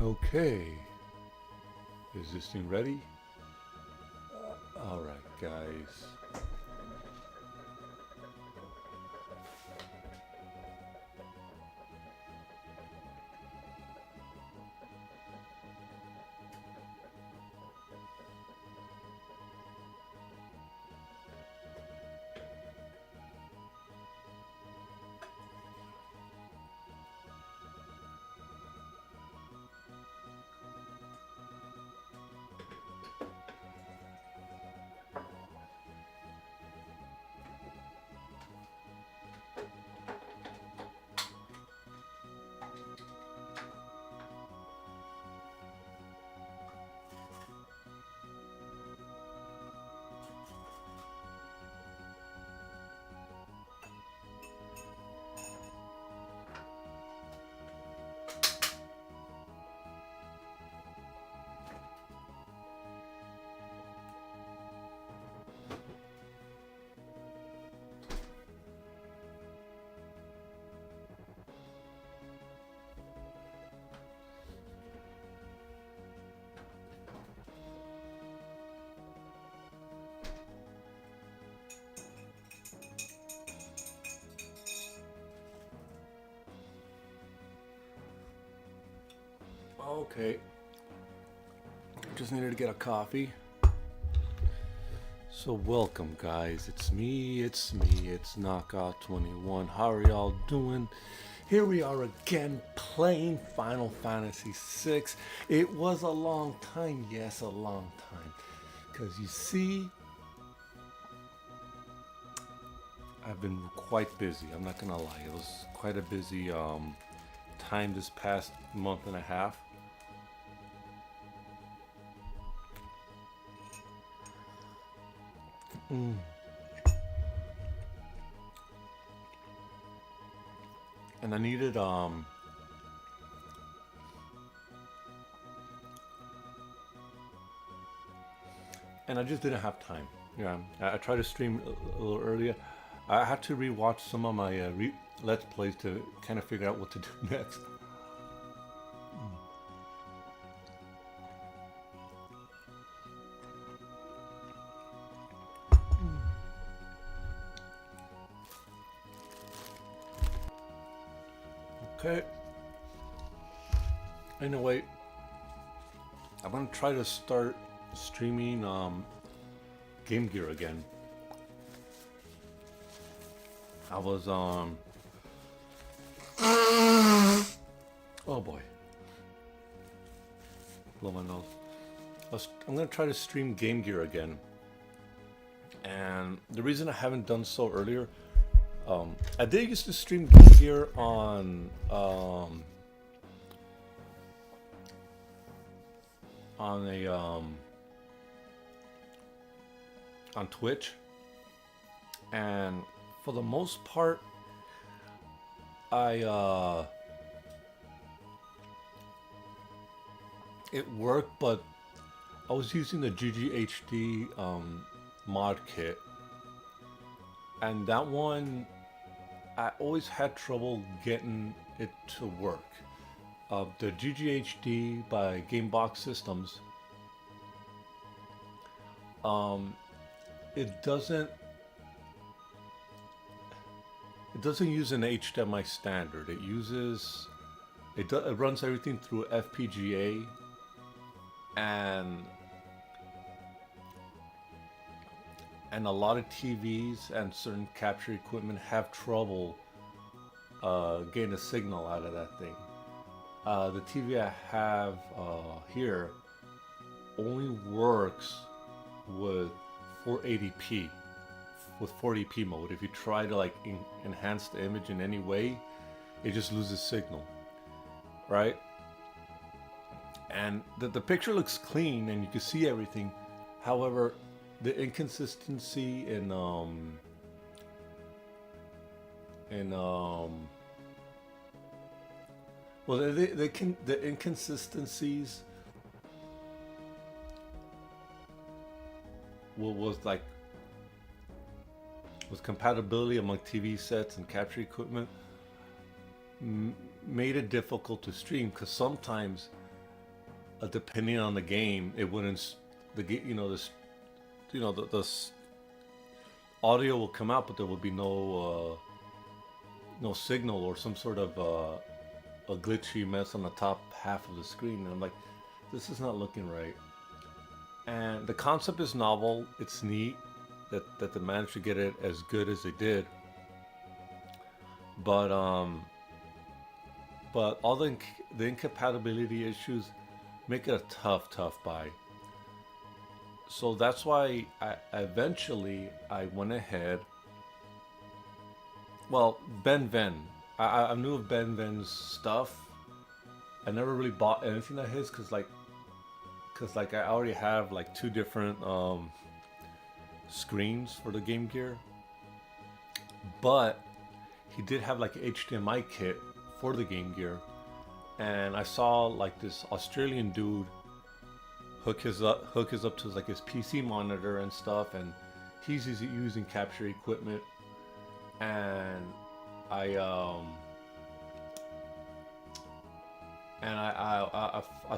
Okay, is this thing ready? All right, guys. Okay, just needed to get a coffee. So welcome, guys. It's Knockout 21. How are y'all doing? Here we are again playing Final Fantasy VI. It was a long time, yes, a long time. Because you see, I've been quite busy. I'm not gonna lie. It was quite a busy time this past month and a half. And I needed and I just didn't have time. Yeah, I tried to stream a little earlier. I had to rewatch some of my Let's Plays to kind of figure out what to do next. Okay. Anyway, I'm gonna try to start streaming Game Gear again. I was oh boy, blow my nose. I'm gonna try to stream Game Gear again, and the reason I haven't done so earlier, I did used to stream Game Gear on a on Twitch, and for the most part, I it worked, but I was using the GGHD mod kit, and that one I always had trouble getting it to work. The GGHD by Gamebox Systems, it doesn't use an HDMI standard. It runs everything through FPGA, and a lot of TVs and certain capture equipment have trouble getting a signal out of that thing. The TV I have here only works with 480p, with 40p mode. If you try to like enhance the image in any way, it just loses signal, right? And the picture looks clean and you can see everything. However, the inconsistency in well, the inconsistencies was like with compatibility among TV sets and capture equipment made it difficult to stream, because sometimes depending on the game, it wouldn't this audio will come out, but there will be no signal or some sort of a glitchy mess on the top half of the screen. And I'm like, this is not looking right. And the concept is novel. It's neat that they managed to get it as good as they did. But all the incompatibility issues make it a tough buy. So that's why I eventually I went ahead. Well, Ben Ven. I knew of Ben Ven's stuff. I never really bought anything of his because I already have like two different screens for the Game Gear. But he did have like an HDMI kit for the Game Gear, and I saw like this Australian dude hook his up to like his PC monitor and stuff, and he's using capture equipment, and I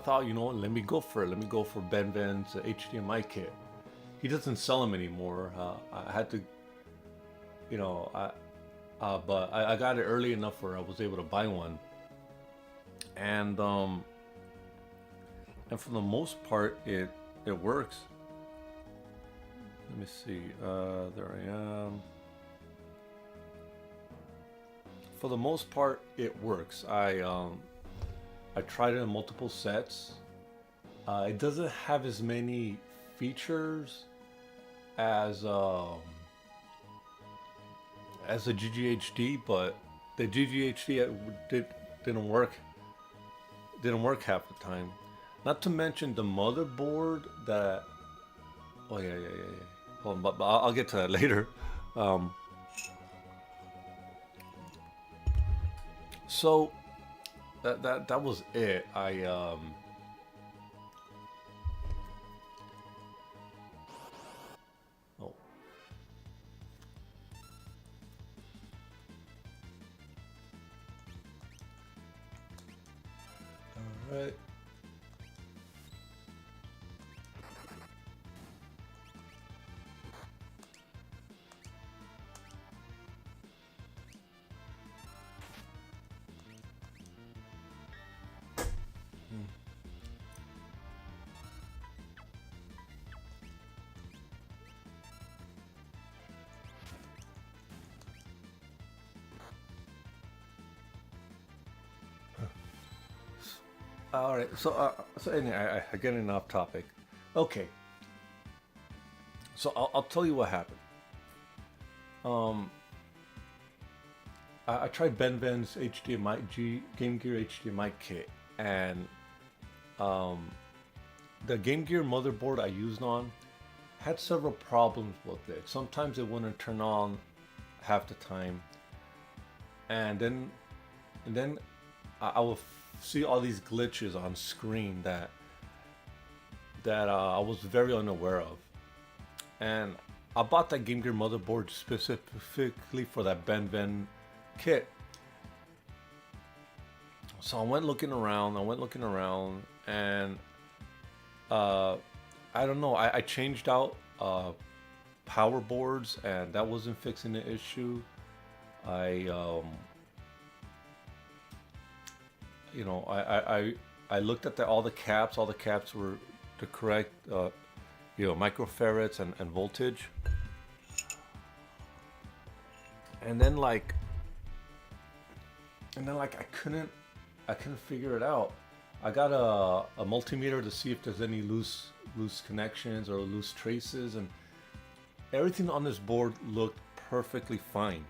thought, you know what, let me go for it. Let me go for Ben Ven's HDMI kit. He doesn't sell them anymore. I had to, you know, but I got it early enough where I was able to buy one, and for the most part, it works. Let me see. There I am. For the most part, it works. I tried it in multiple sets. It doesn't have as many features as the GGHD, but the GGHD didn't work half the time. Not to mention the motherboard that. Oh yeah. Hold on, but I'll get to that later. So that was it. Oh. All right. All right. So anyway, I getting off topic. Okay. So I'll tell you what happened. I tried Ben Ven's Game Gear HDMI kit, and the Game Gear motherboard I used on had several problems with it. Sometimes it wouldn't turn on half the time, and then I will see all these glitches on screen that I was very unaware of. And I bought that Game Gear motherboard specifically for that Ben Ven kit. So I went looking around, and I don't know, I changed out power boards, and that wasn't fixing the issue. I looked at all the caps. All the caps were the correct, microfarads and voltage. And then I couldn't figure it out. I got a multimeter to see if there's any loose connections or loose traces, and everything on this board looked perfectly fine.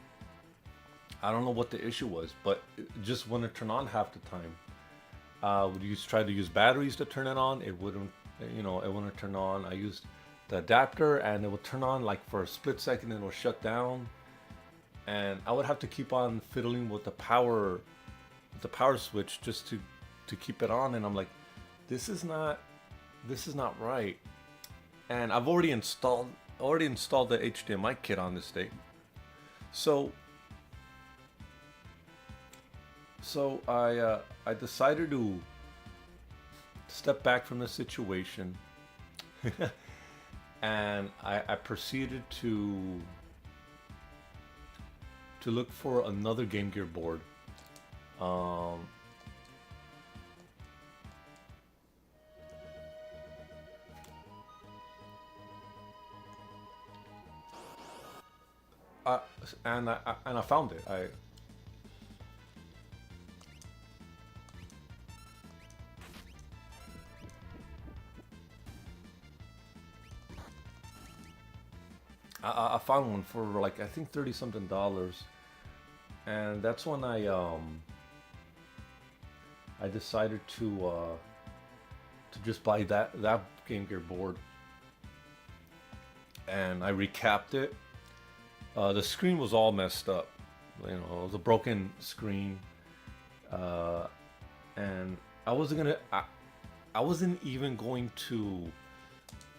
I don't know what the issue was, but it just wouldn't turn on half the time. Try to use batteries to turn it on. It wouldn't turn on. I used the adapter, and it would turn on like for a split second, and it would shut down. And I would have to keep on fiddling with the power switch just to keep it on. And I'm like, this is not right. And I've already installed the HDMI kit on this thing. So I decided to stepped back from the situation, and I proceeded to look for another Game Gear board. Um, uh, and I found it. I found one for like I think 30 something dollars, and that's when I decided to just buy that Game Gear board, and I recapped it. The screen was all messed up. You know, it was a broken screen, uh, and I wasn't even going to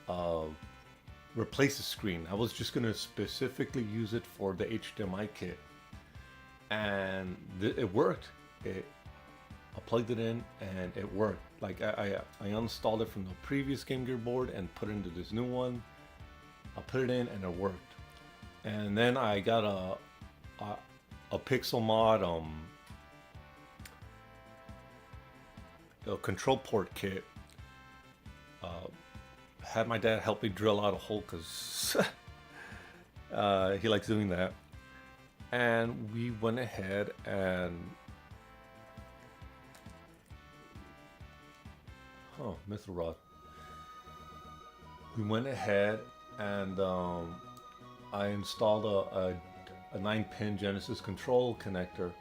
uh, replace the screen. I was just gonna specifically use it for the HDMI kit, and it worked. I plugged it in and it worked. Like I installed it from the previous Game Gear board and put it into this new one. I put it in and it worked. And then I got a Pixel Mod a control port kit. Had my dad help me drill out a hole because he likes doing that. And we went ahead and Mithril rod. We went ahead and I installed a 9-pin Genesis control connector,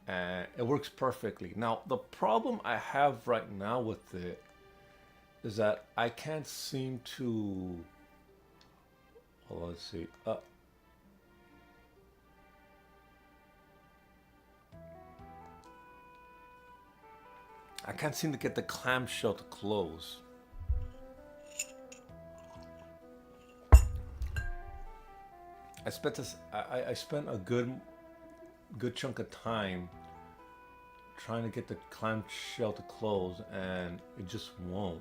and it works perfectly. Now the problem I have right now with it is that I can't seem to. Well, let's see. I can't seem to get the clamshell to close. I spent a good chunk of time trying to get the clamshell to close, and it just won't.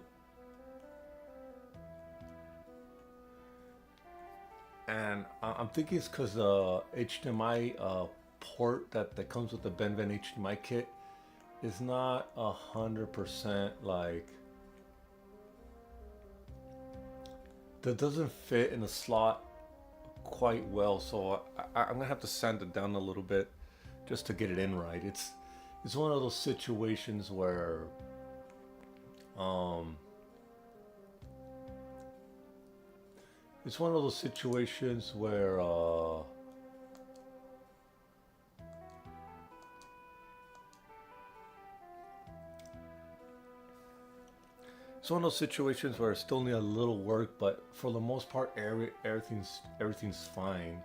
And I'm thinking it's because the HDMI port that comes with the Benven HDMI kit is not 100% like, that doesn't fit in the slot quite well, so I'm gonna have to sand it down a little bit just to get it in right. It's one of those situations where it's one of those situations where it's one of those situations where it still need a little work, but for the most part, everything's fine.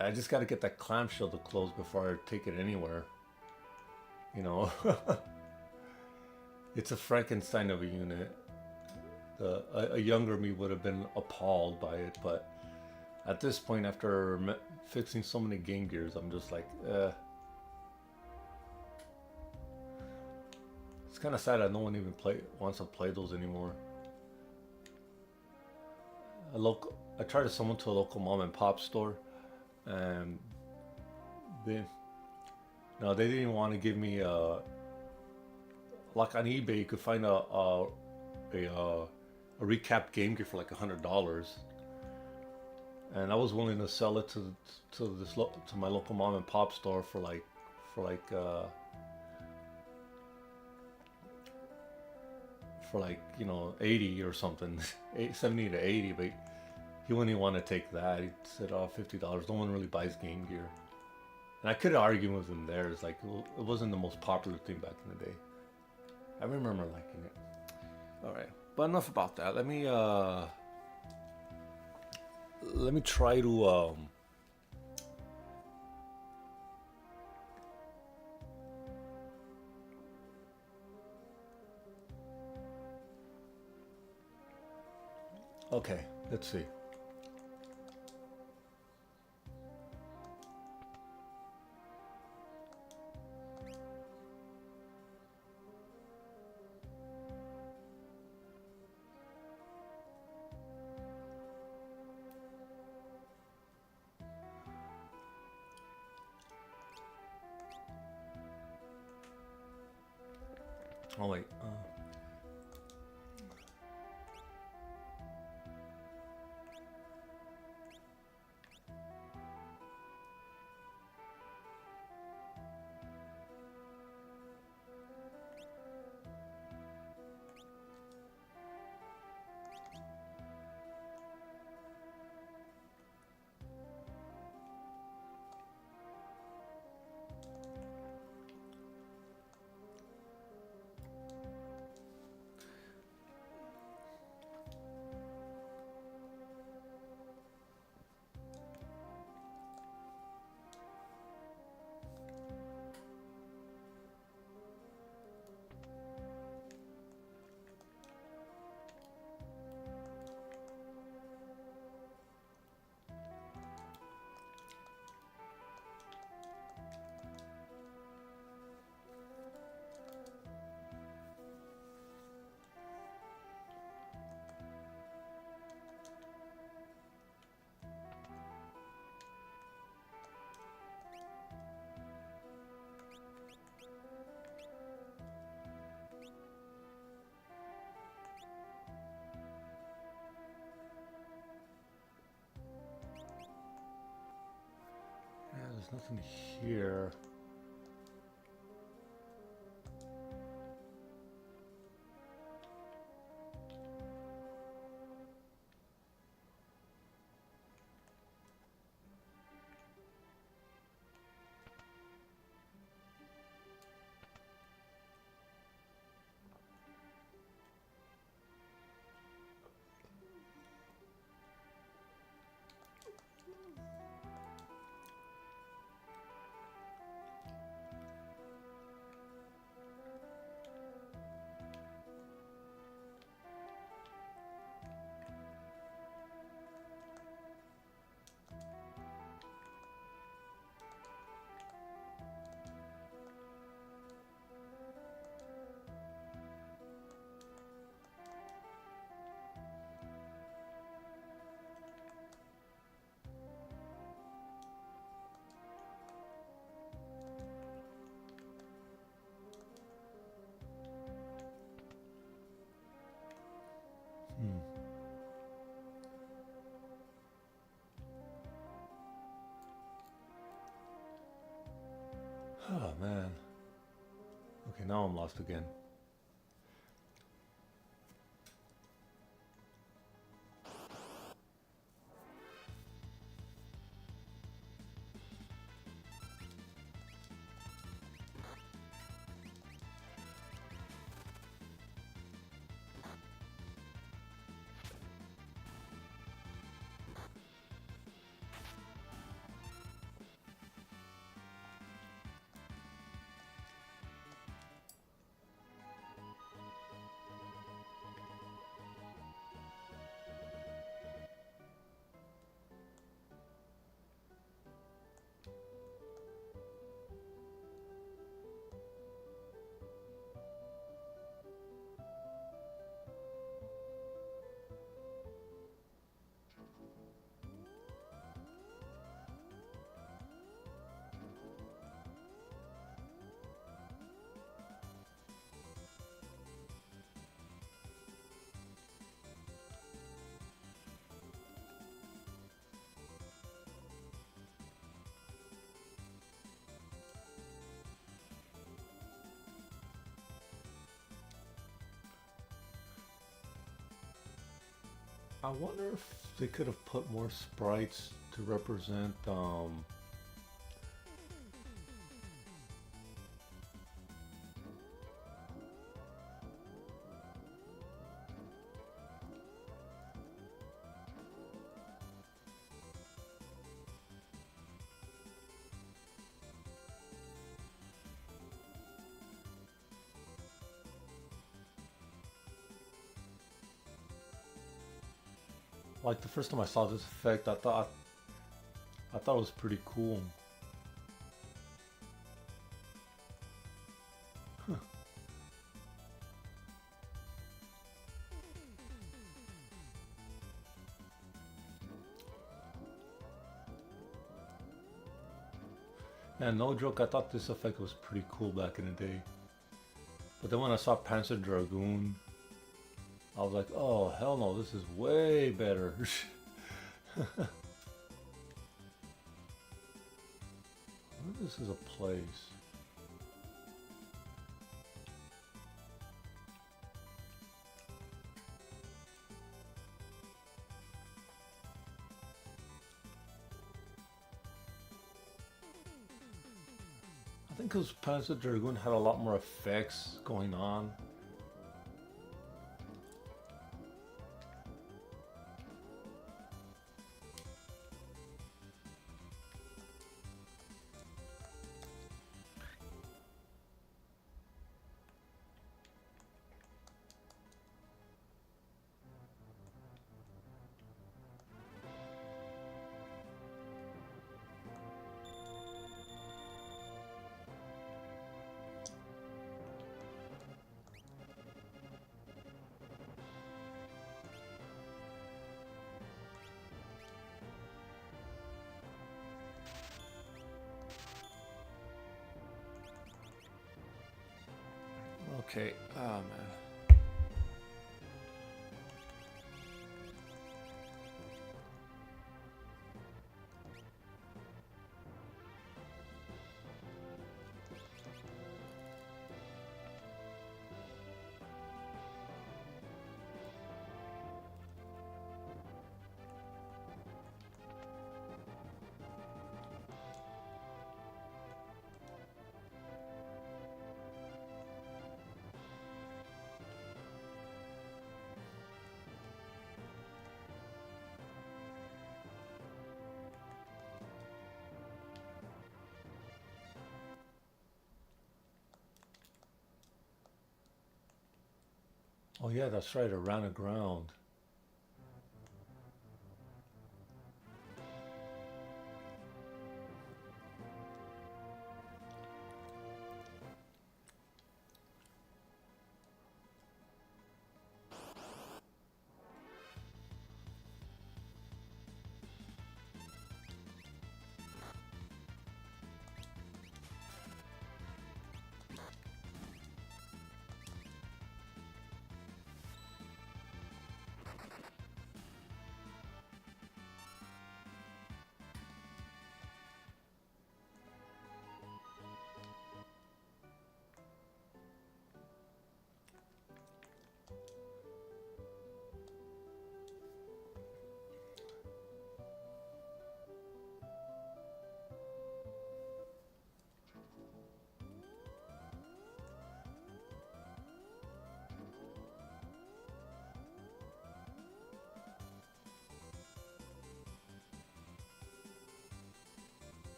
I just got to get that clamshell to close before I take it anywhere. You know, it's a Frankenstein of a unit. A younger me would have been appalled by it, but at this point, after fixing so many Game Gears, I'm just like, It's kind of sad that no one even wants to play those anymore. I tried to summon to a local mom and pop store, and they didn't even want to give me like on eBay you could find a recapped Game Gear for like $100, and I was willing to sell it to my local mom and pop store for like 80 or something, 70 to 80, but he wouldn't even want to take that. He said, "Oh, $50. No one really buys Game Gear." And I could argue with him there. It's like, it wasn't the most popular thing back in the day. I remember liking it. All right, but enough about that. Let me try to okay, let's see. Oh wait. Yeah, there's nothing here. Hmm. Oh man. Okay, now I'm lost again. I wonder if they could have put more sprites to represent like the first time I saw this effect, I thought it was pretty cool. And no joke, I thought this effect was pretty cool back in the day. But then when I saw Panzer Dragoon, I was like, oh, hell no, this is way better. This is a place. I think because Panzer Dragoon had a lot more effects going on. Okay, oh man. Oh yeah, that's right, around the ground.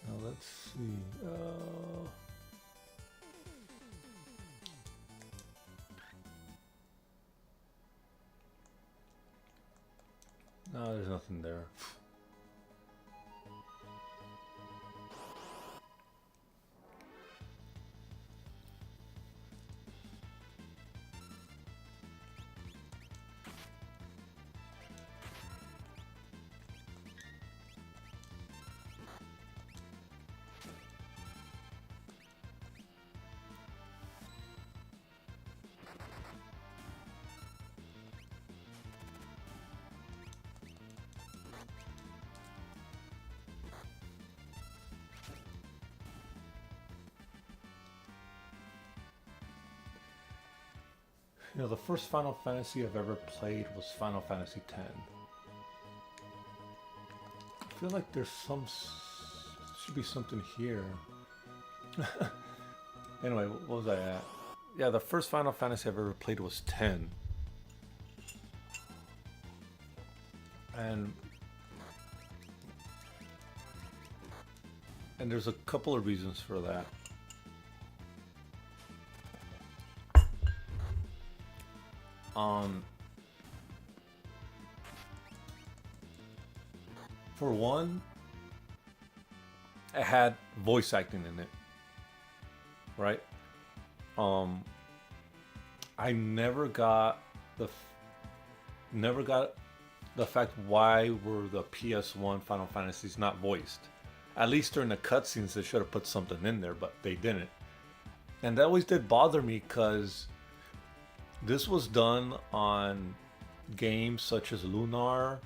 Now let's see. No, there's nothing there. You know, the first Final Fantasy I've ever played was Final Fantasy X. I feel like there's should be something here. Anyway, what was I at? Yeah, the first Final Fantasy I've ever played was 10. And there's a couple of reasons for that. For one, it had voice acting in it. right? Um, I the never got the fact why were the PS1 Final Fantasies not voiced. At least during the cutscenes, they should have put something in there, but they didn't. And that always did bother me because this was done on games such as Lunar,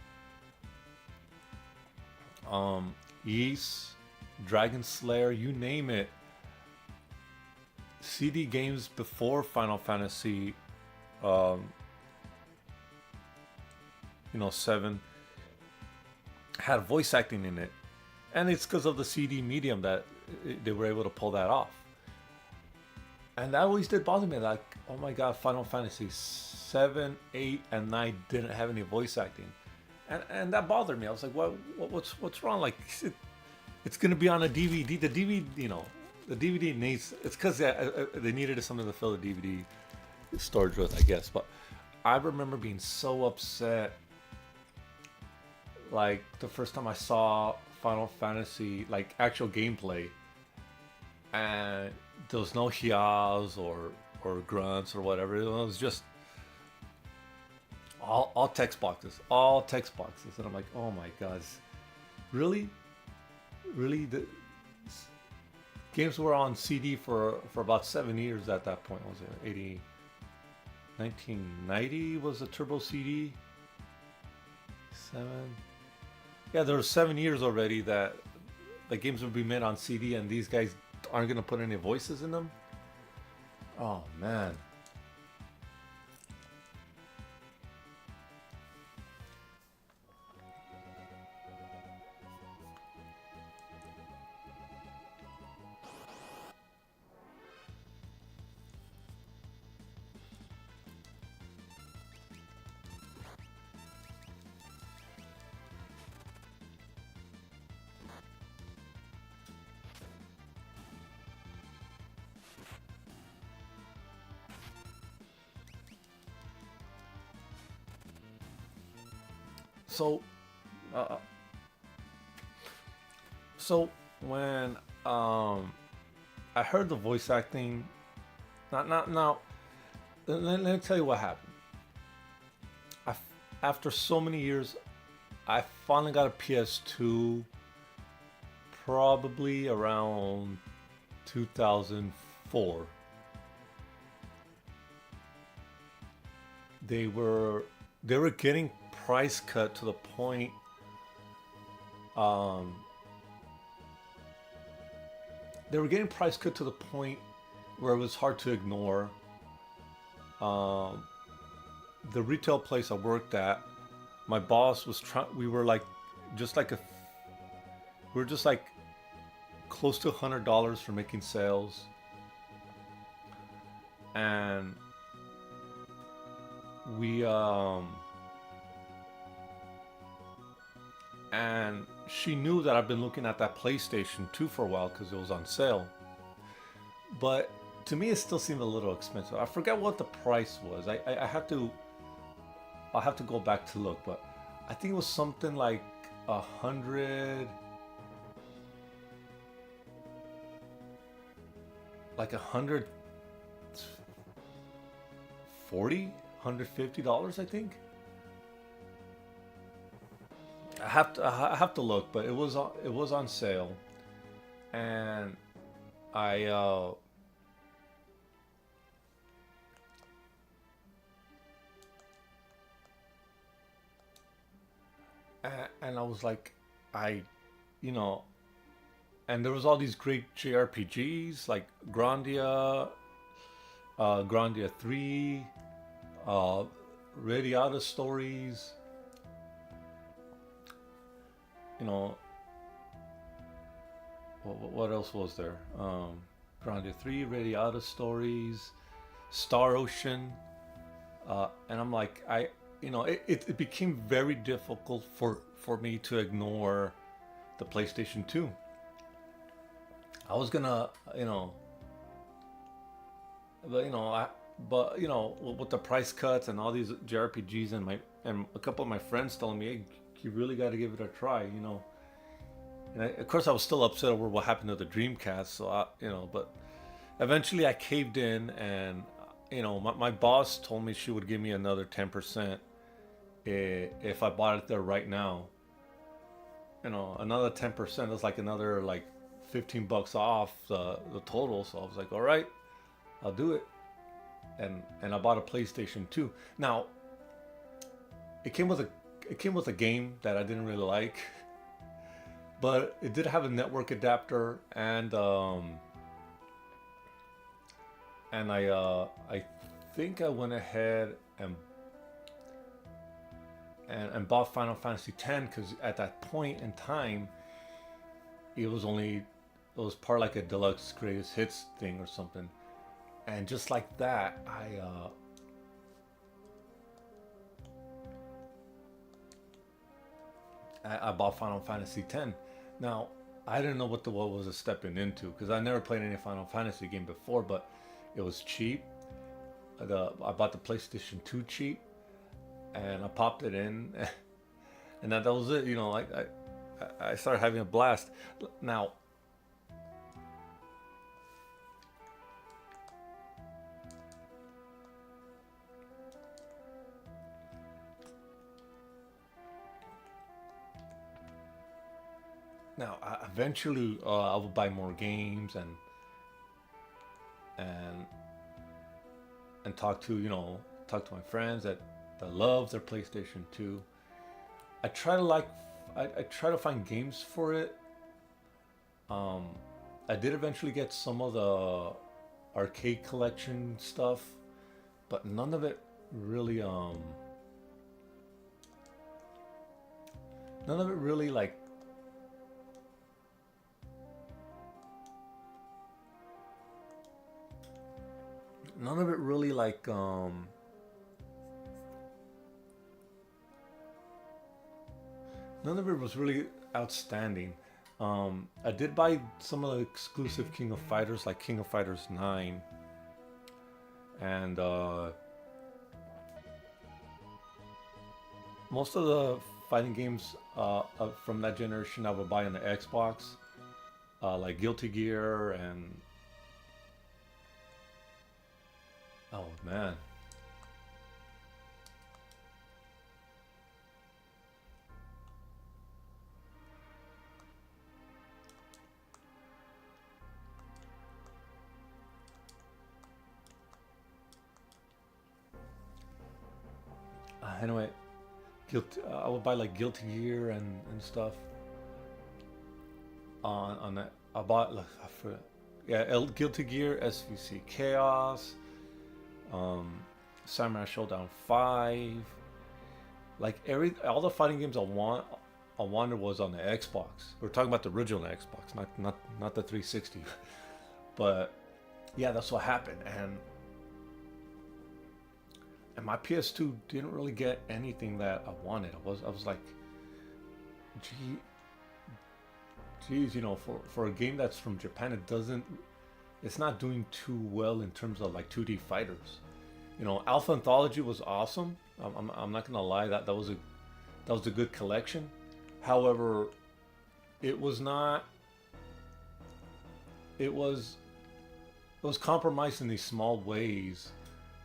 Ys, Dragon Slayer, you name it. CD games before Final Fantasy, um, 7 had voice acting in it, and it's because of the CD medium that they were able to pull that off. And that always did bother me. Like, oh my god, Final Fantasy 7, 8, and 9 didn't have any voice acting, and that bothered me. I was like, what's wrong? Like, it's gonna be on a DVD. The DVD, the DVD needs. It's because they needed something to fill the DVD storage with, I guess. But I remember being so upset. Like the first time I saw Final Fantasy, like actual gameplay, and there was no hias or grunts or whatever. It was just all text boxes, and I'm like, oh my god, really, the games were on CD for about 7 years at that point. Was it 1990 was the Turbo CD? 7. Yeah, there were 7 years already that the games would be made on CD, and these guys aren't gonna put any voices in them. Oh man. So, uh, so when I heard the voice acting, not now. Let me tell you what happened. I, After so many years, I finally got a PS2, probably around 2004. They were getting price cut to the point, um they were getting price cut to the point where it was hard to ignore. um the retail place I worked at, my boss was trying. We were like just like a we were just like close to $100 for making sales, and we and she knew that I've been looking at that PlayStation 2 for a while because it was on sale. But to me, it still seemed a little expensive. I forget what the price was. I'll have to go back to look, but I think it was something like 100, like 140, $150, I think. I have to look, but it was on sale, and I and I was like, I, you know, and there was all these great JRPGs like Grandia 3, uh, Radiata Stories, you know, what else was there? Grandia 3, Radiata Stories, Star Ocean, and I'm like, it became very difficult for me to ignore the PlayStation 2. I was gonna, with the price cuts and all these JRPGs and a couple of my friends telling me, hey, you really got to give it a try, And of course, I was still upset over what happened to the Dreamcast. So but Eventually, I caved in, and my boss told me she would give me another 10% if I bought it there right now. Another 10% is like another like $15 off the total. So I was like, all right, I'll do it. And I bought a PlayStation 2. Now it came with a game that I didn't really like, but it did have a network adapter, and I think I went ahead and bought Final Fantasy X because at that point in time it was part like a deluxe greatest hits thing or something, and just like that I bought Final Fantasy X. Now I didn't know what was a stepping into because I never played any Final Fantasy game before, but it was cheap. I bought the PlayStation 2 cheap, and I popped it in, and that was it. I started having a blast. Now, eventually, I will buy more games and and talk to my friends that love their PlayStation 2. I try to like I try to find games for it. Um, I did eventually get some of the arcade collection stuff, but none of it really like none of it really like none of it was really outstanding. I did buy some of the exclusive King of Fighters, like King of Fighters 9, and most of the fighting games from that generation I would buy on the Xbox, like Guilty Gear and oh man, anyway, I would buy like Guilty Gear and stuff on that. I bought like I forgot. Yeah, Guilty Gear, SVC Chaos, um, Samurai Showdown 5. Like all the fighting games I wanted was on the Xbox. We're talking about the original Xbox, not the 360. But yeah, that's what happened, and my PS2 didn't really get anything that I wanted. I was like, gee, geez, for a game that's from Japan, it's not doing too well in terms of like 2D fighters. Alpha Anthology was awesome. I'm not gonna lie, that was a good collection. However, it was not. It was compromised in these small ways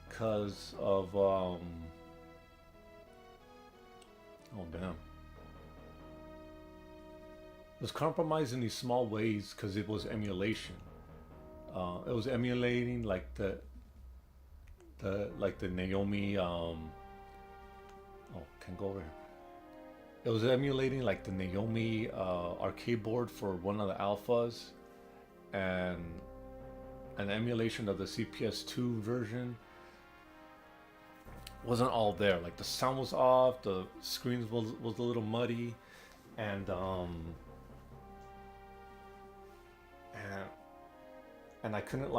because of oh damn. It was compromised in these small ways because it was emulation. It was emulating like the Naomi. Oh, can't go over here. It was emulating like the Naomi arcade board for one of the alphas, and an emulation of the CPS2 version wasn't all there. Like the sound was off, the screens was a little muddy, and and and I couldn't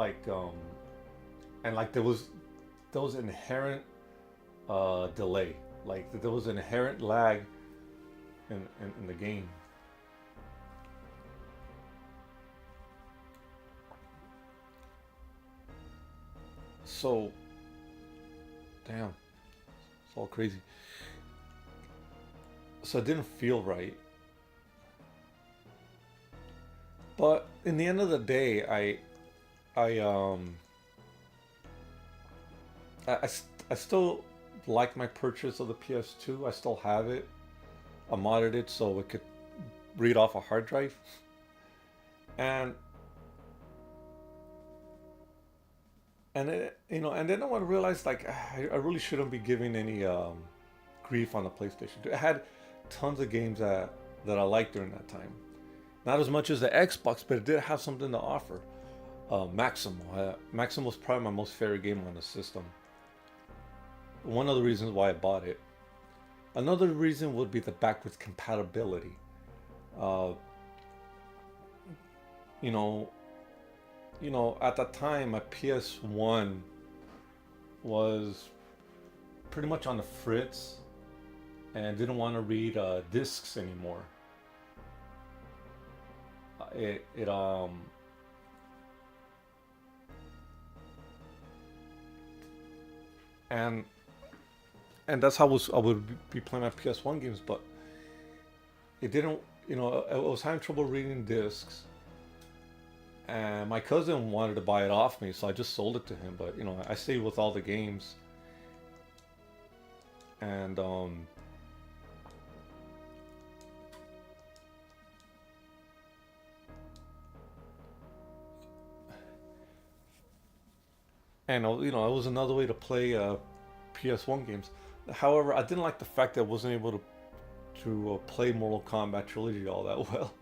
and like there was inherent delay. Like there was an inherent lag in the game. So damn, it's all crazy. So it didn't feel right. But in the end of the day, I I, I, I still like my purchase of the PS2. I still have it. I modded it so it could read off a hard drive, and and then I want to realize like I really shouldn't be giving any grief on the PlayStation 2. It had tons of games that I liked during that time. Not as much as the Xbox, but it did have something to offer. Maximo. Maximo was probably my most favorite game on the system. One of the reasons why I bought it. Another reason would be the backwards compatibility. Uh, you know, at that time, my PS1 was pretty much on the fritz and didn't want to read discs anymore. It it and and that's how I would be playing my PS1 games, but it didn't. I was having trouble reading discs, and my cousin wanted to buy it off me, so I just sold it to him. But I stayed with all the games, and it was another way to play PS1 games. However, I didn't like the fact that I wasn't able to play Mortal Kombat Trilogy all that well.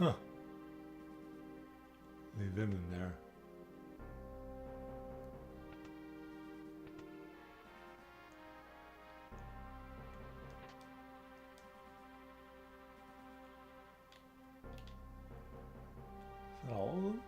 Huh. Leave him in there. Is that all of them?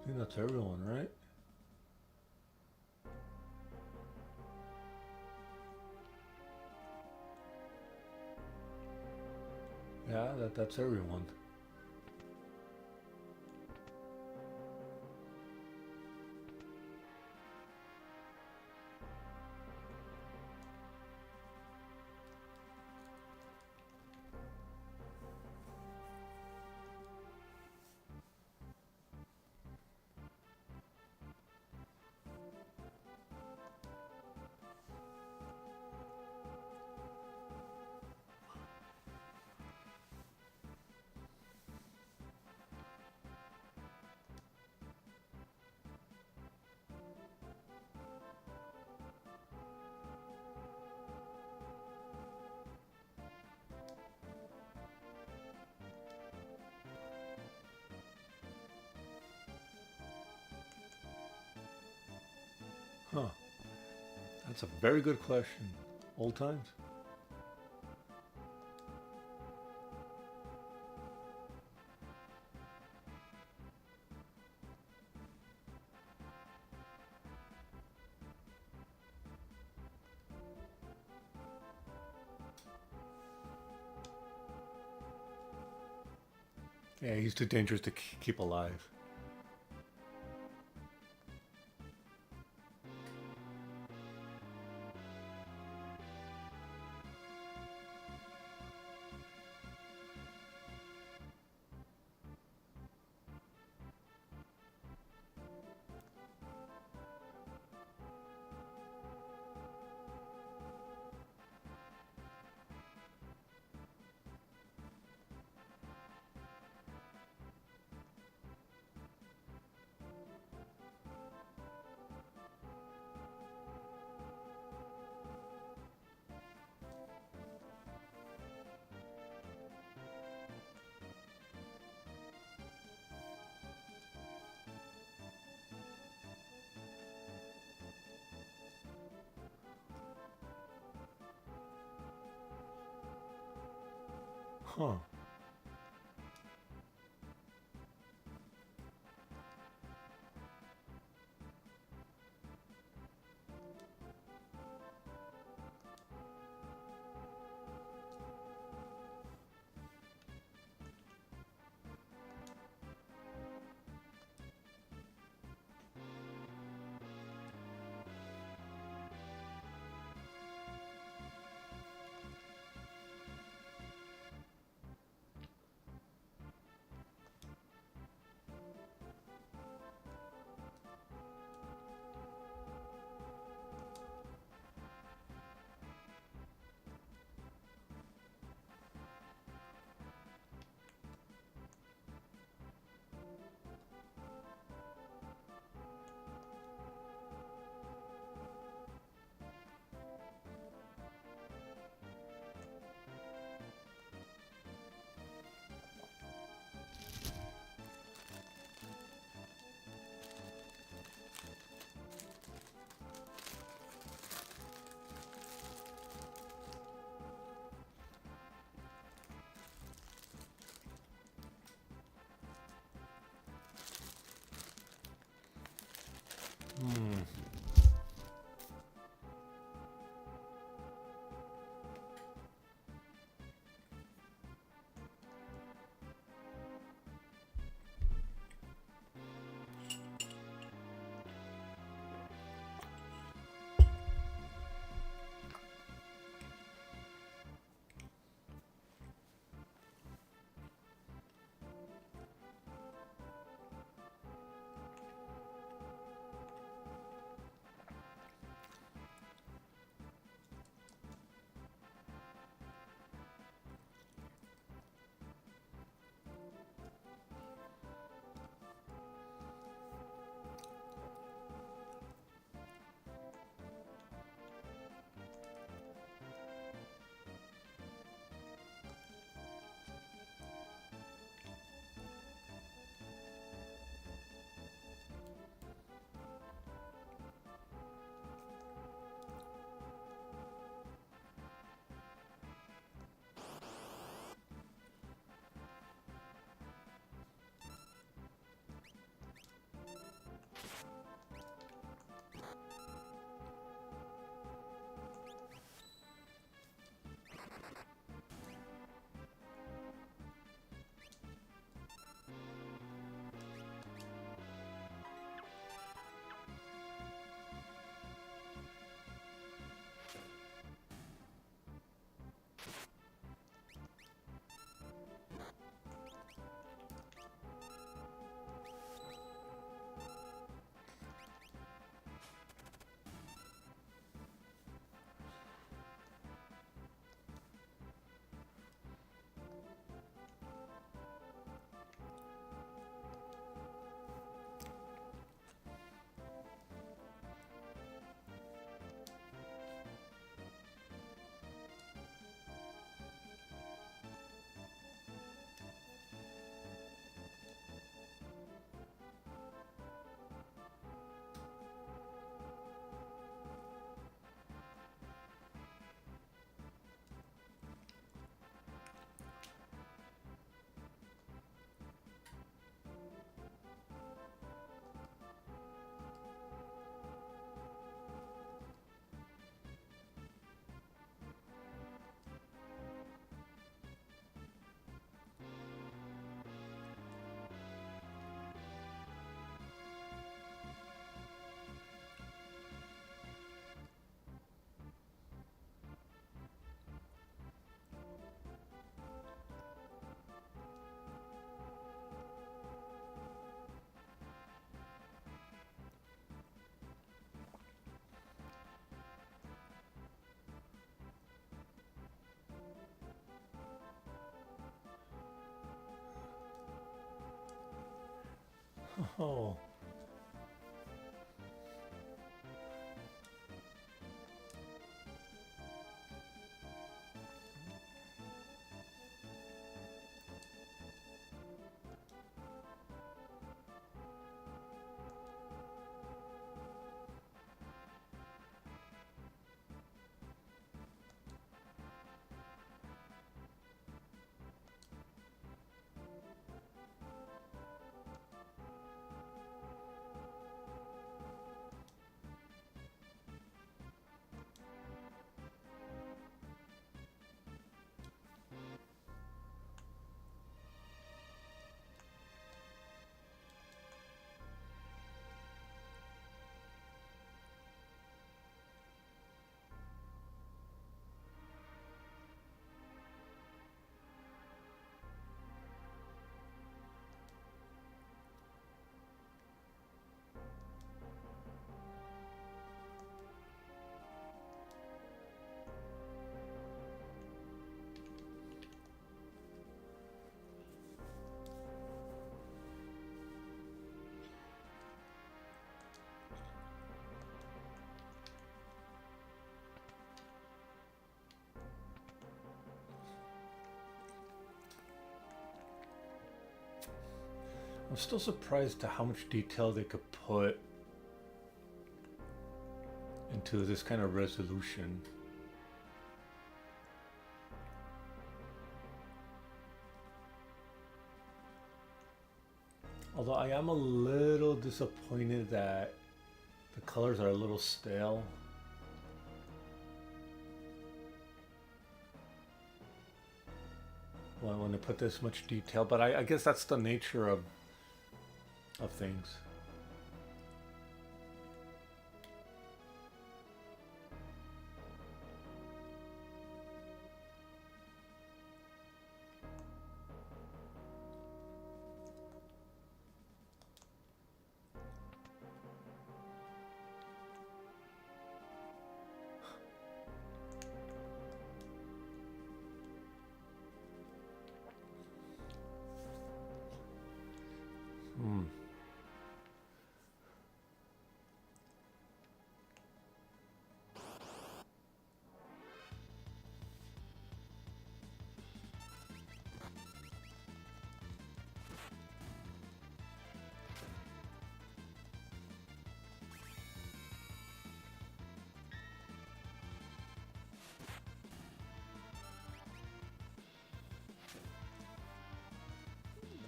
I think that's everyone, right? Yeah, that's everyone. Huh. That's a very good question. Old times? Yeah, he's too dangerous to keep alive. Huh. Hmm. Oh. I'm still surprised to how much detail they could put into this kind of resolution. Although I am a little disappointed that The colors are a little stale. Well, when they put this much detail, but I guess that's the nature of things. Hmm.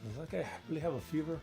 Does that guy really have a fever?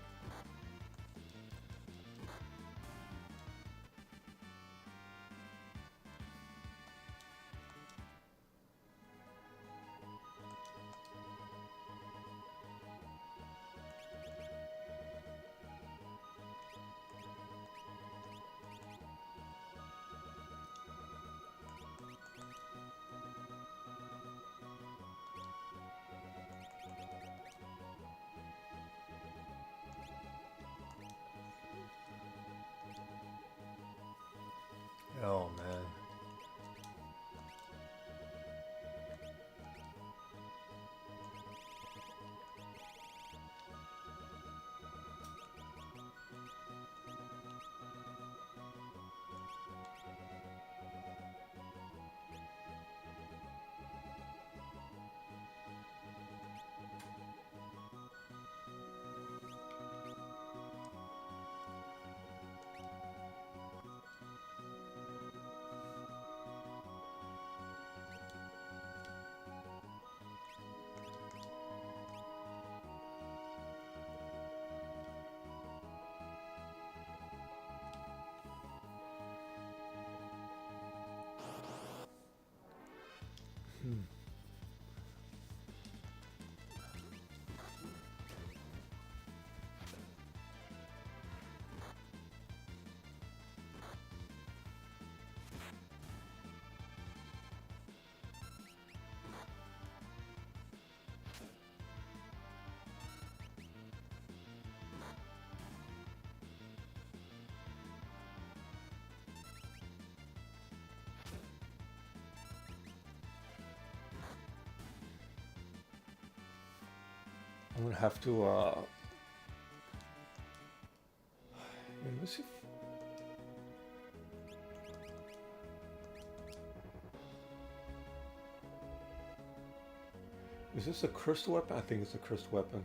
Oh man. Hmm. I'm gonna have to yeah, let's see is this a cursed weapon? I think it's a cursed weapon.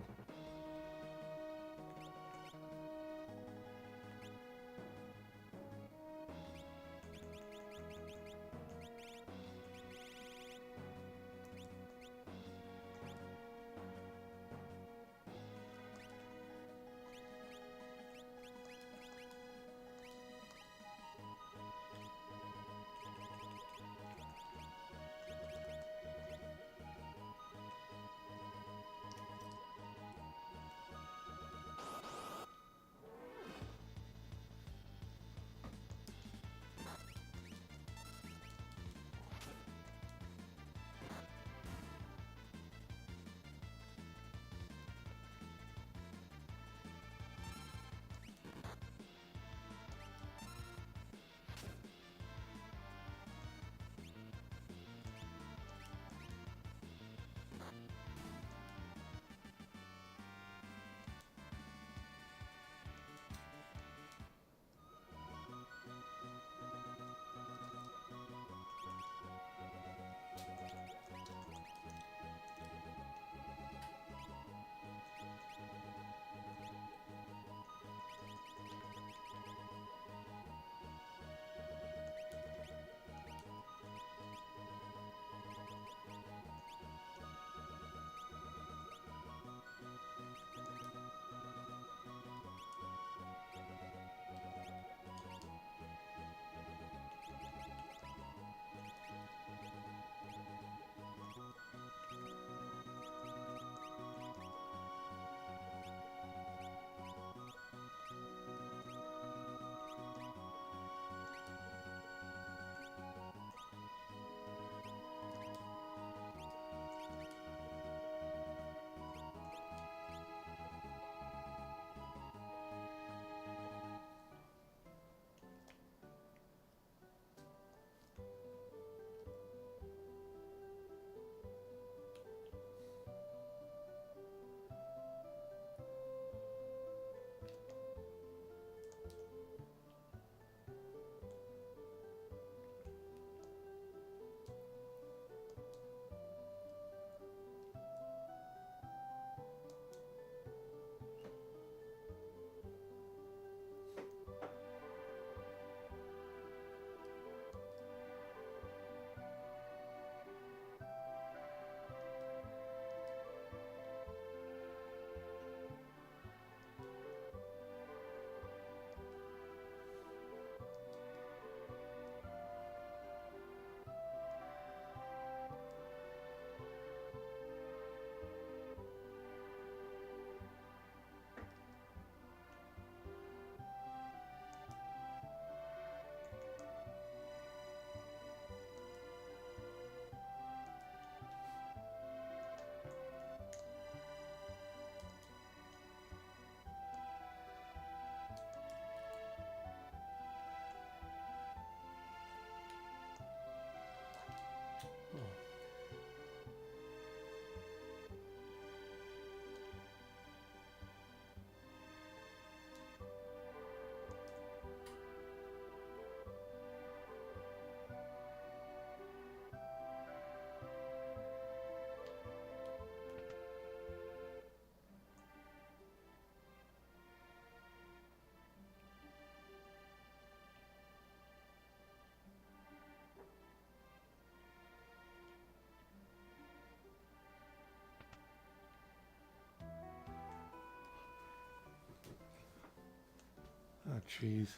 Ah, jeez.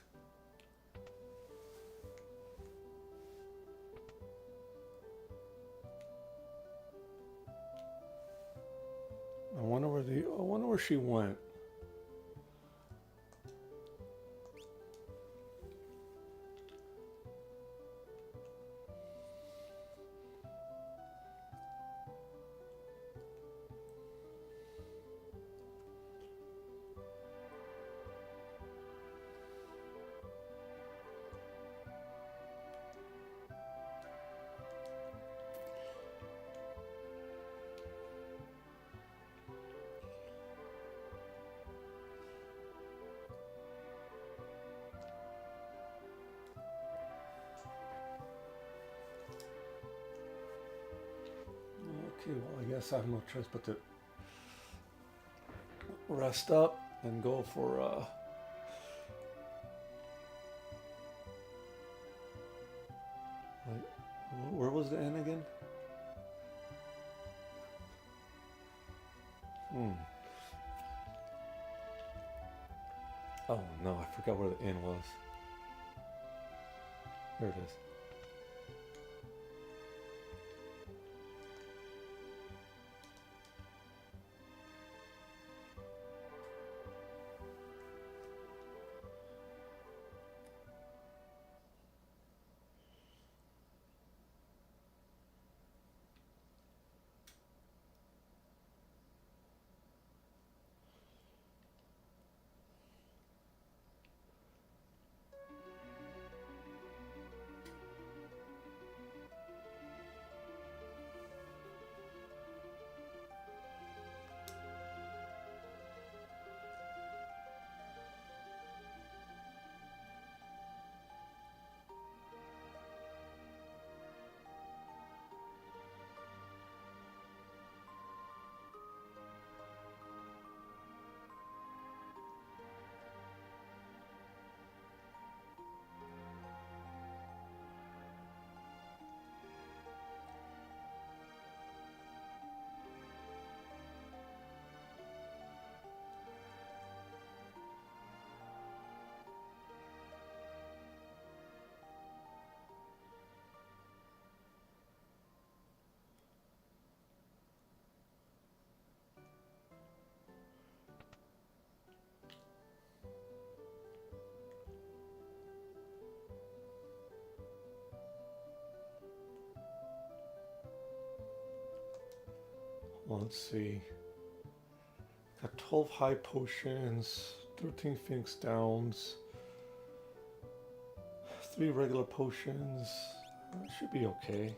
I wonder where she went. Okay, well, I guess I have no choice but to rest up and go for where was the inn again? Hmm. Oh no, I forgot where the inn was. There it is. Well, let's see. Got 12 high potions, 13 Phoenix Downs, 3 regular potions. That should be okay.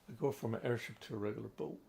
I go from an airship to a regular boat.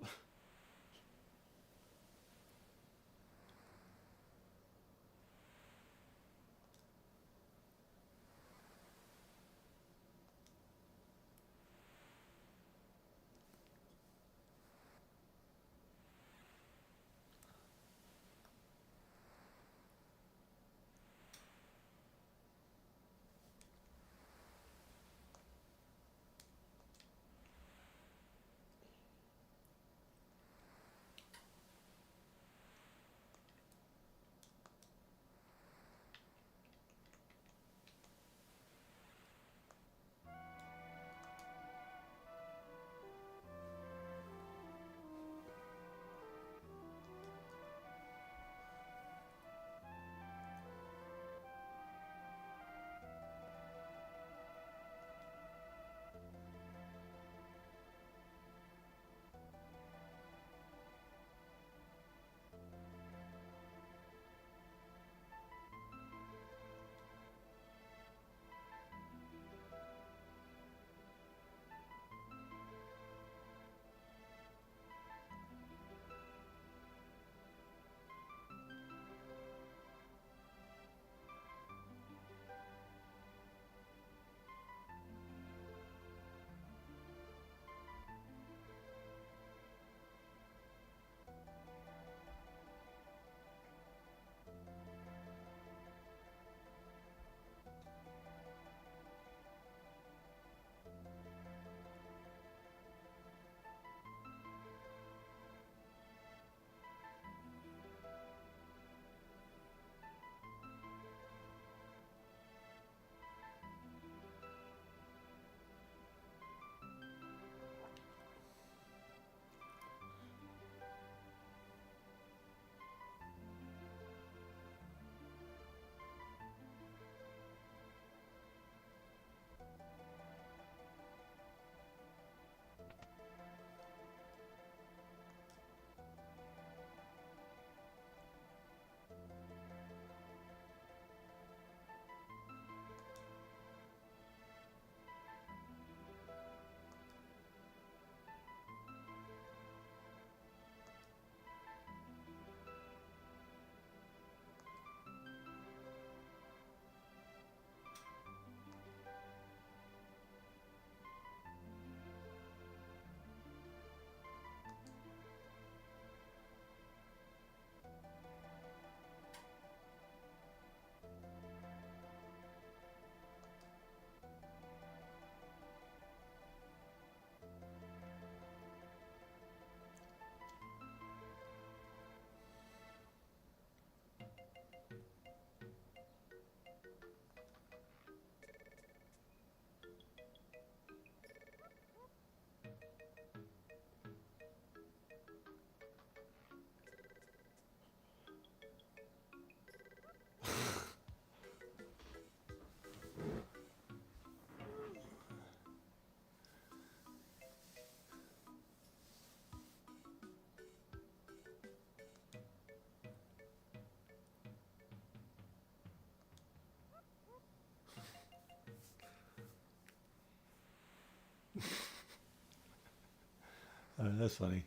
That's funny.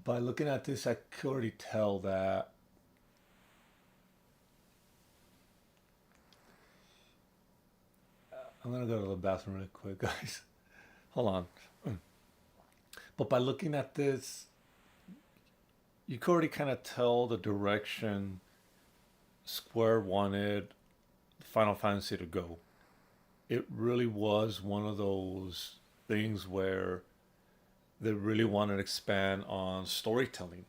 By looking at this, I could already tell that I'm gonna go to the bathroom really quick, guys. Hold on. But by looking at this, you could already kind of tell the direction Square wanted Final Fantasy to go. It really was one of those things where they really wanted to expand on storytelling.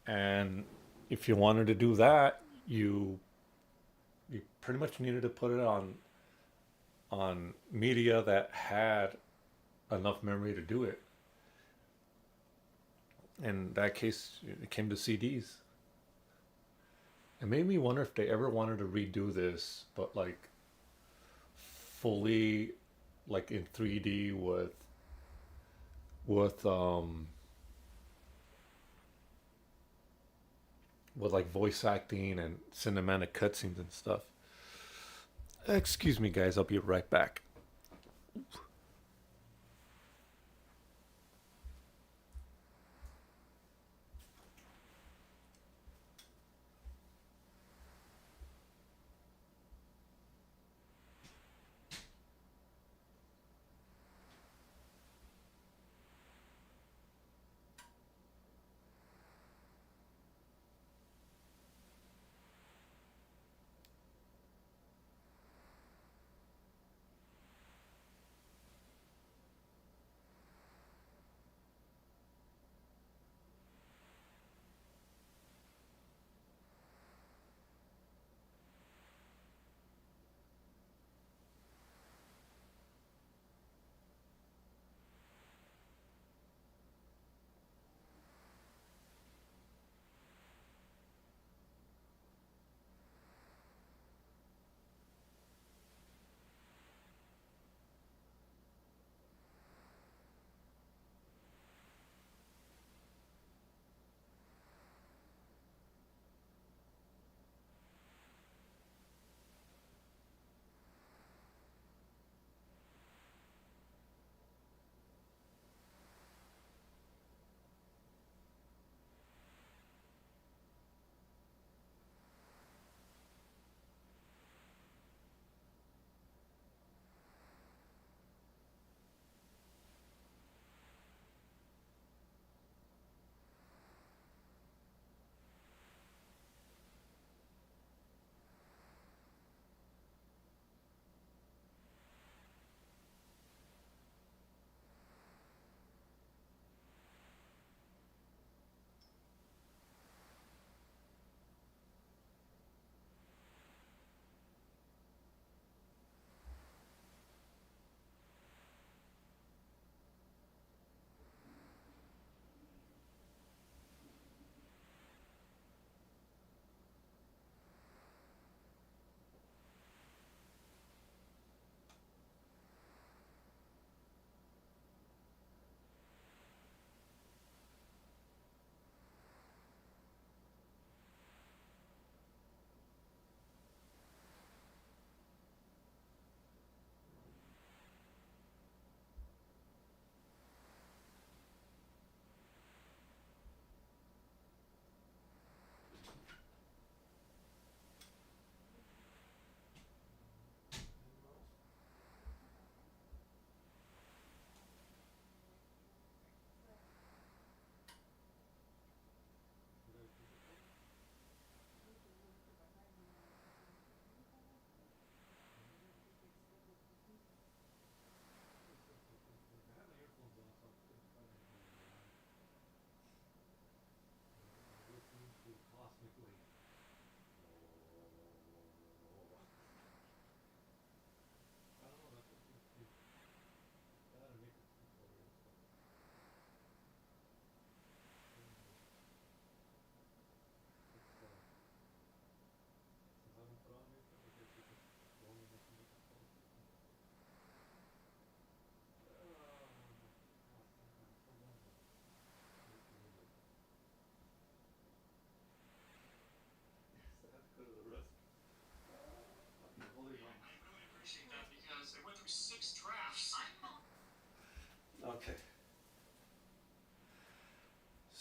And if you wanted to do that, you pretty much needed to put it on media that had enough memory to do it. In that case, it came to CDs. It made me wonder if they ever wanted to redo this, but like fully, like in 3D with with like voice acting and cinematic cutscenes and stuff. Excuse me, guys. I'll be right back.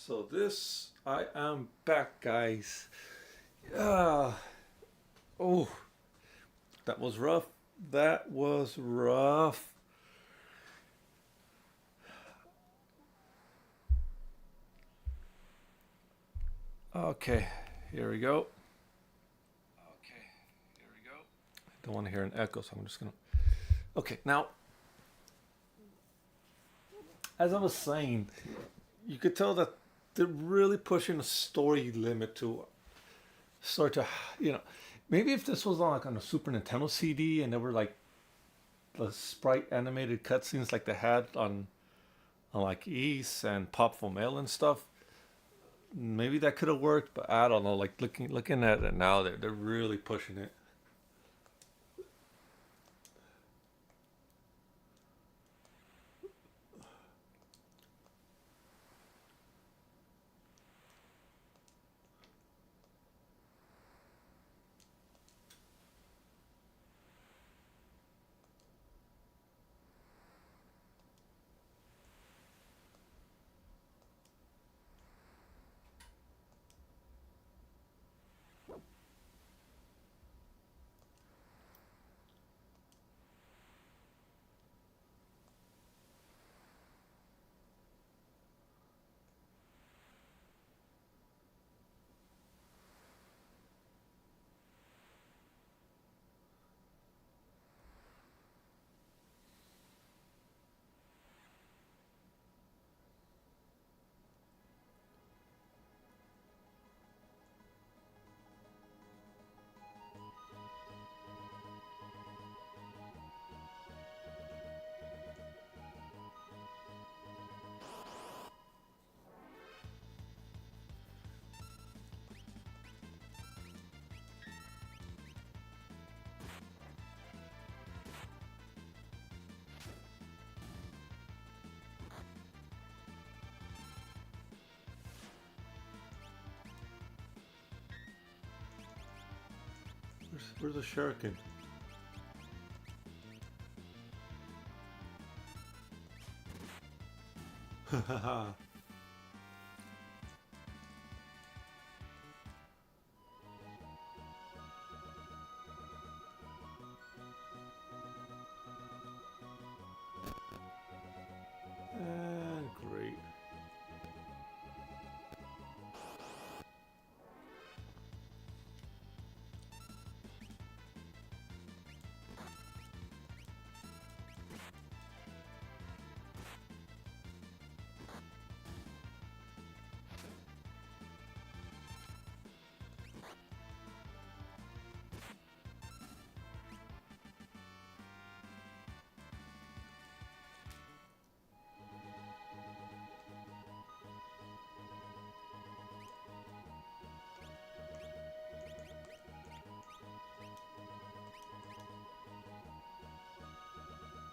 So this, I am back, guys. Ah, oh, that was rough. That was rough. Okay, here we go. Okay, here we go. I don't want to hear an echo, so I'm just gonna. Okay, now, as I was saying, you could tell that they're really pushing the story limit to start to, you know, maybe if this was on like on a Super Nintendo CD and there were like the sprite animated cutscenes like they had on like East and Pop Mail and stuff, maybe that could have worked. But I don't know. Like looking at it now, they're really pushing it. Where's the shuriken? Great.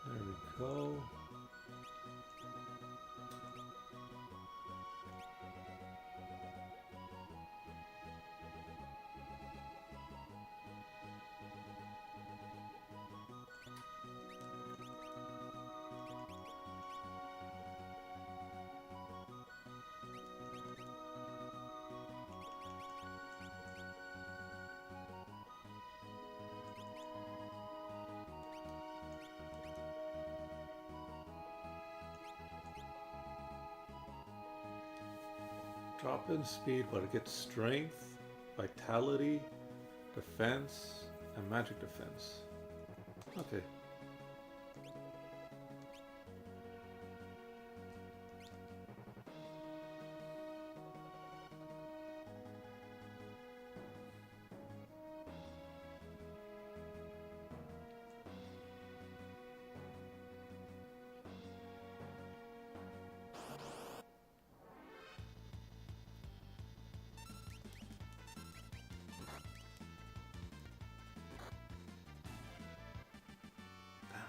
There we go. Drop in speed, but it gets strength, vitality, defense, and magic defense. Okay.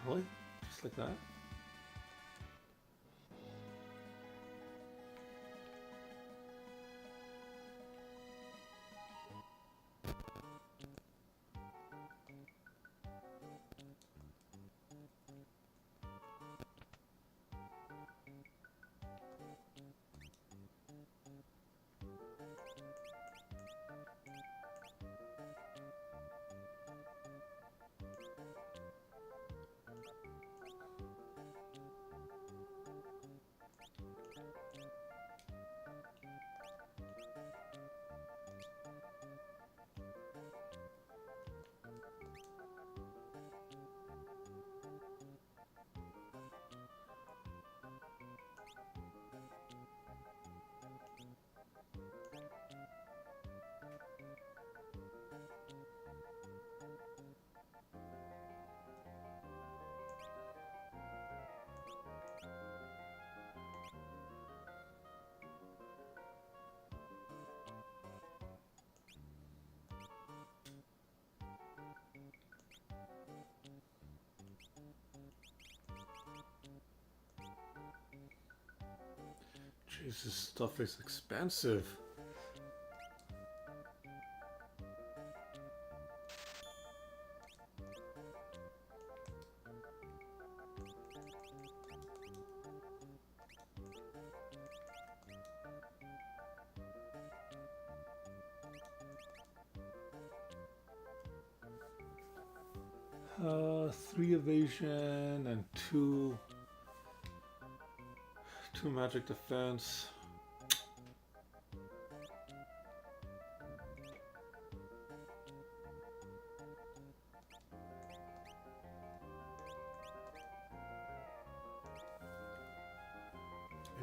Really? Just like that? Jeez, this stuff is expensive. Three evasion and two magic defense.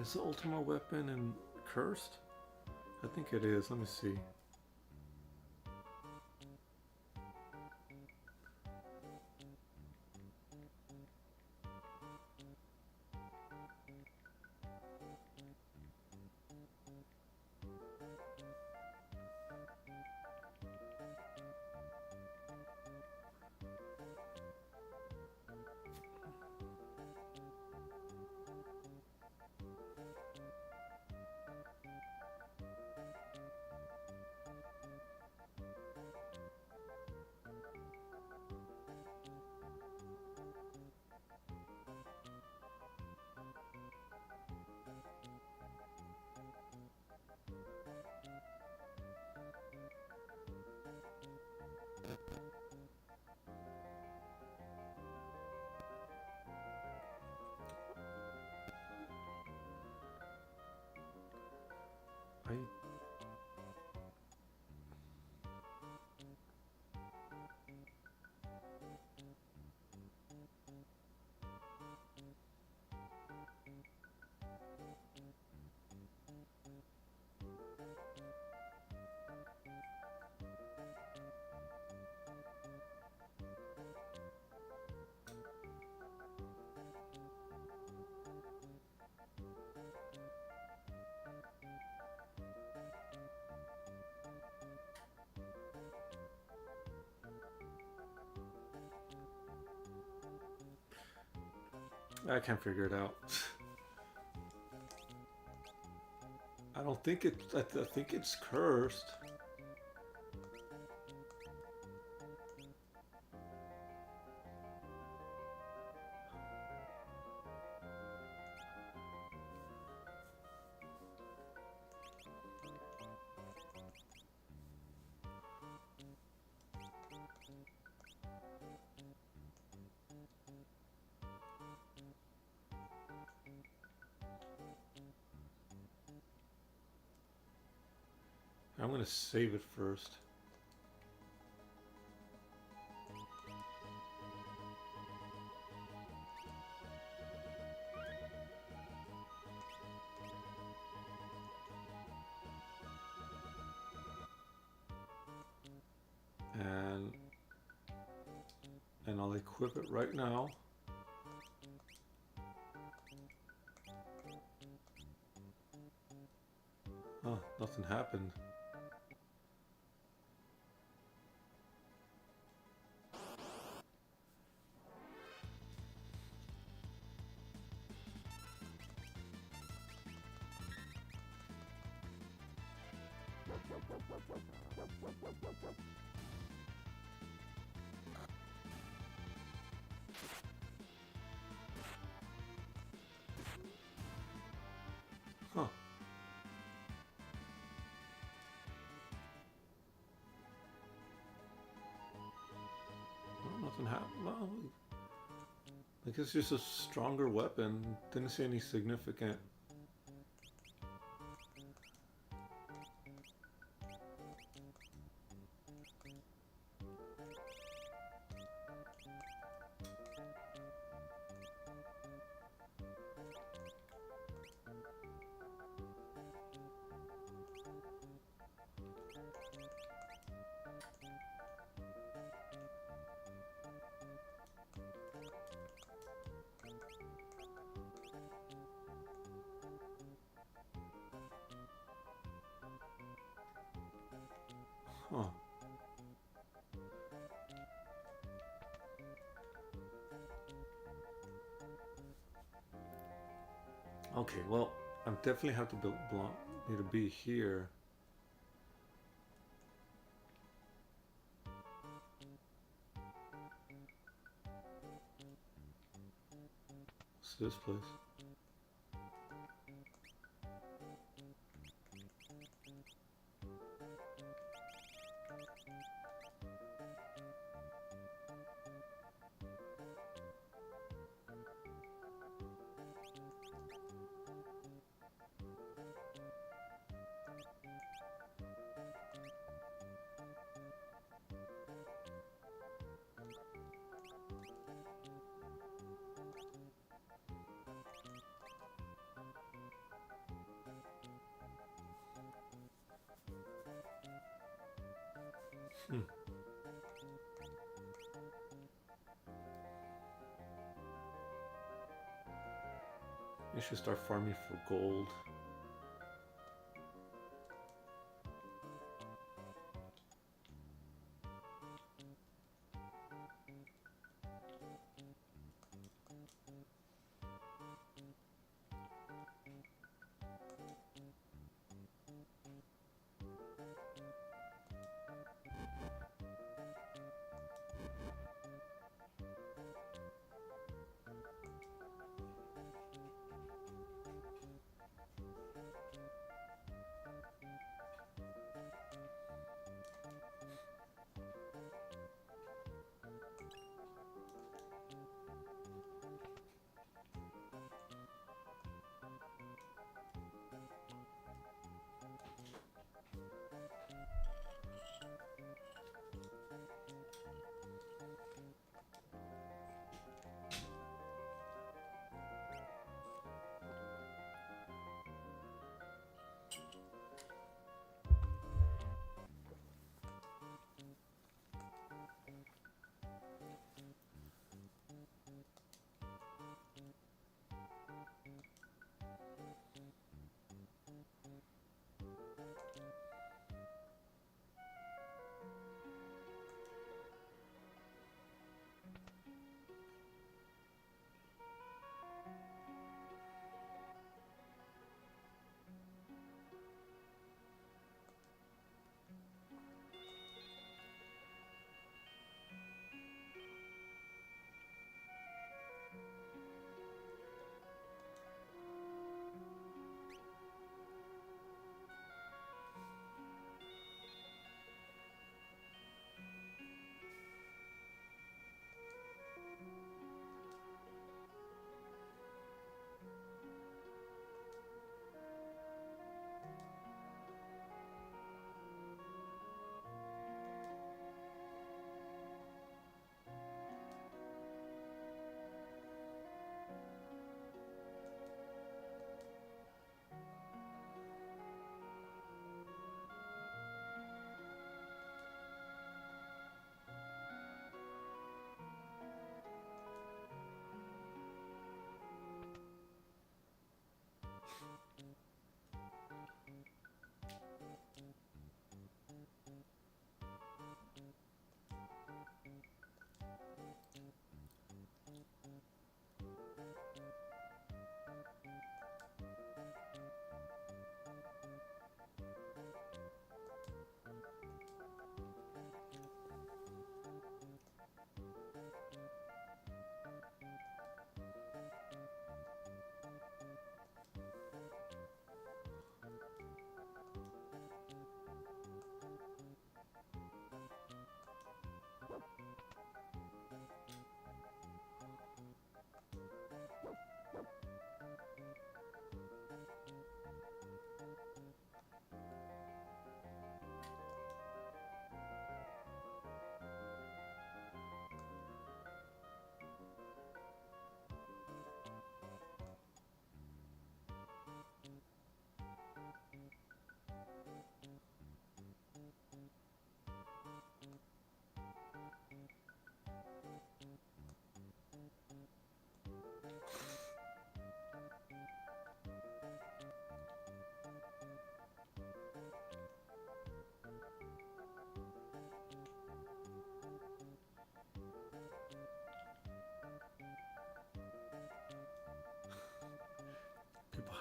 Is the ultimate weapon in cursed? I think it is. Let me see. I can't figure it out. I don't think it. I think it's cursed. I'm gonna save it first. And I'll equip it right now. Oh, nothing happened. Huh. Well, nothing happened. Well, I guess it's just a stronger weapon. Didn't see any significant. Huh. Okay, well, I'm definitely have to need to be here. What's this place? Hmm. You should start farming for gold.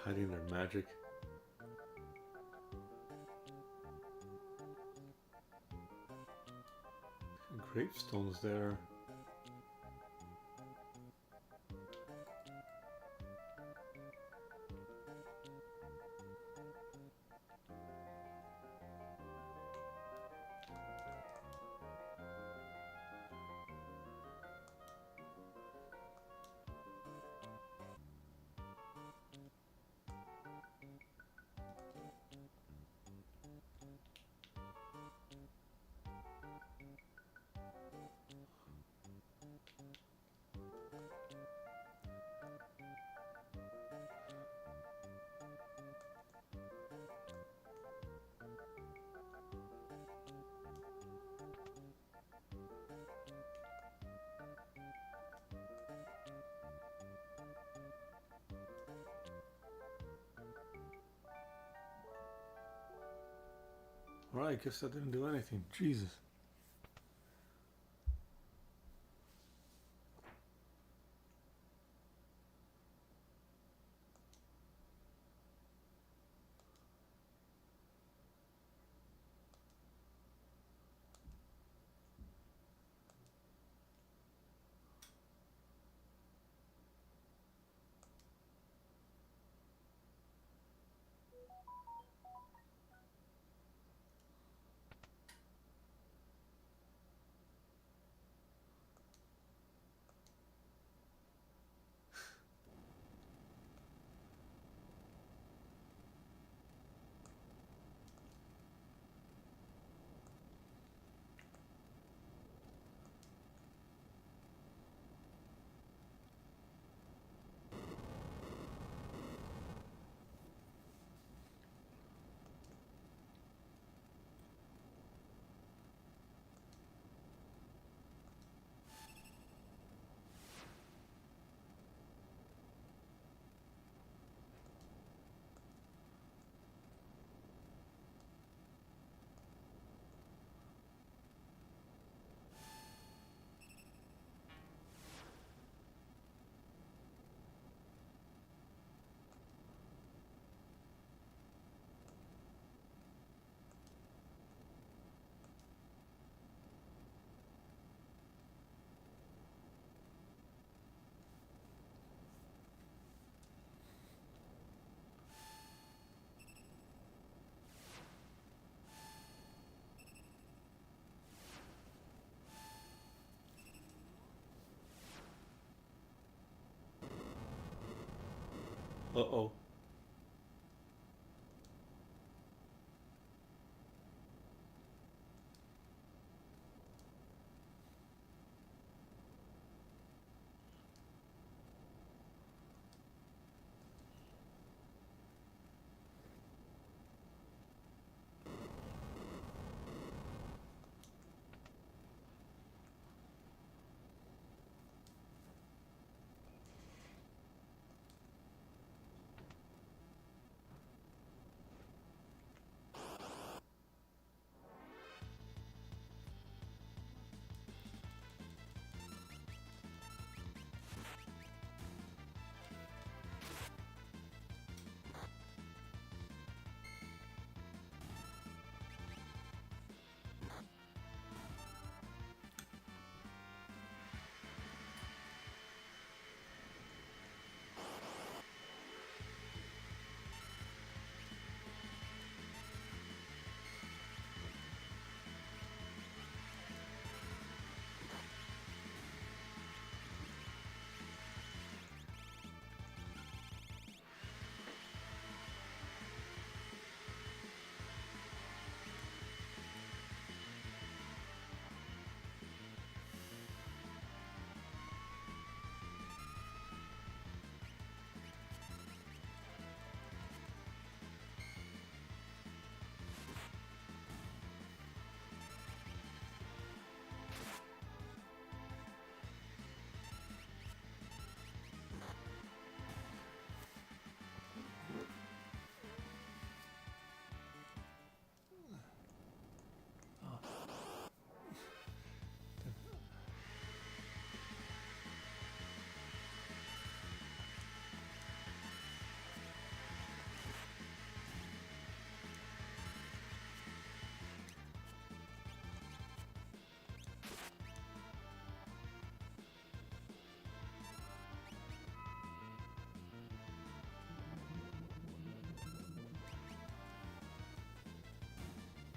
hiding their magic. Gravestones there. Alright, I guess I didn't do anything. Jesus. Uh-oh.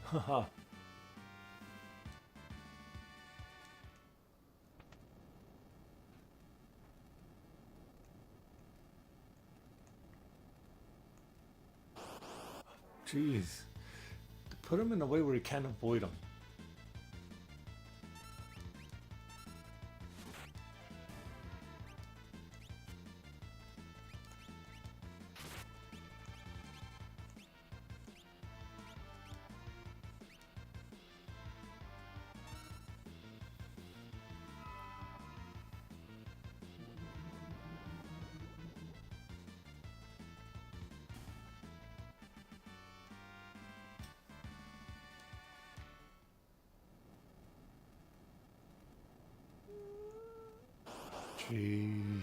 Haha. Jeez. Put him in a way where you can't avoid him. Jeez.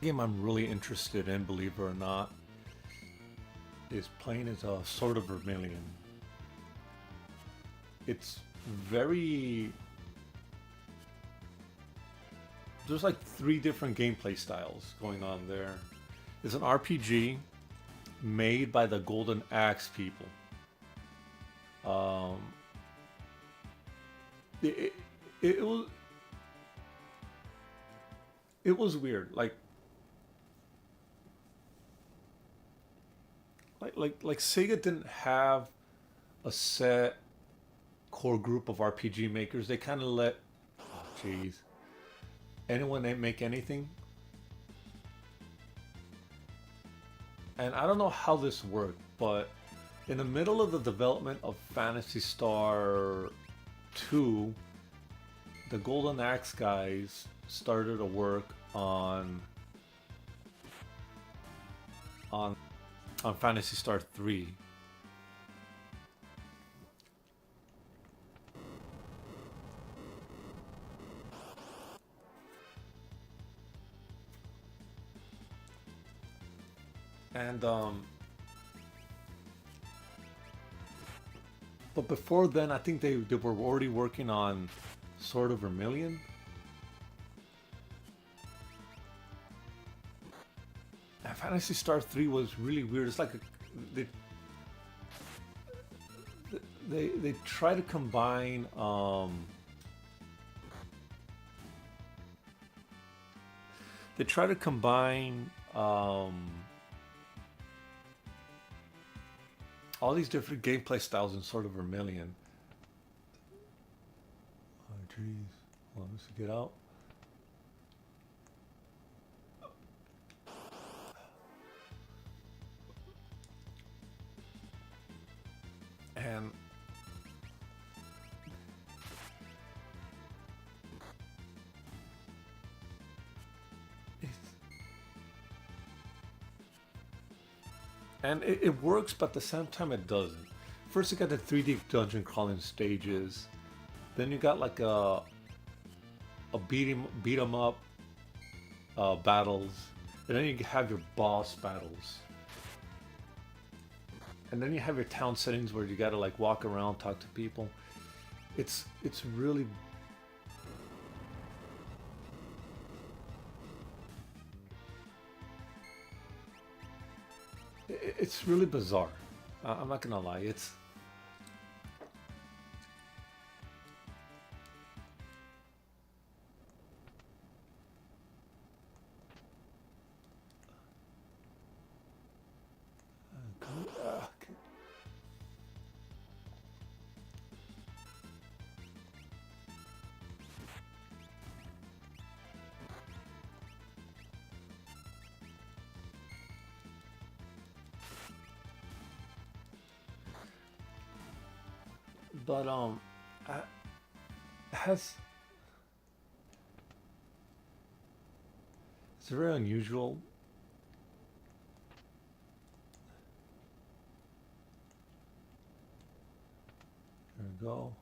Game I'm really interested in, believe it or not, is playing as a Sword of Vermilion. It's very. There's like three different gameplay styles going on there. It's an RPG made by the Golden Axe people. Um, it, it, it was it was weird. Like Sega didn't have a set core group of RPG makers. They kind of let, oh jeez, anyone make anything. And I don't know how this worked, but in the middle of the development of Phantasy Star 2, the Golden Axe guys started to work on on Phantasy Star 3. And but before then, I think they were already working on Sword of Vermilion. And Phantasy Star 3 was really weird. It's like they they try to combine they try to combine all these different gameplay styles in Sword of Vermilion. Oh jeez. Hold on, let's get out. And it works, but at the same time it doesn't. First, you got the 3D dungeon crawling stages. Then you got like a beat 'em up battles, and then you have your boss battles, and then you have your town settings where you gotta like walk around, talk to people. It's really it's really bizarre. I'm not gonna lie. It's but has it's very unusual. There we go.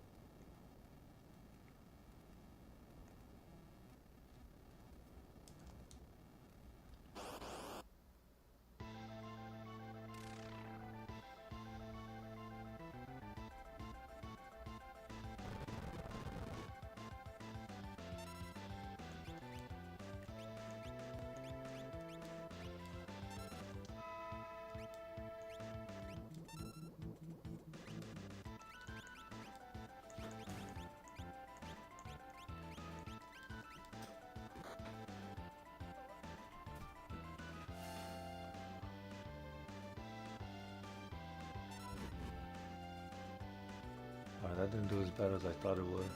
Alright, that didn't do as bad as I thought it would.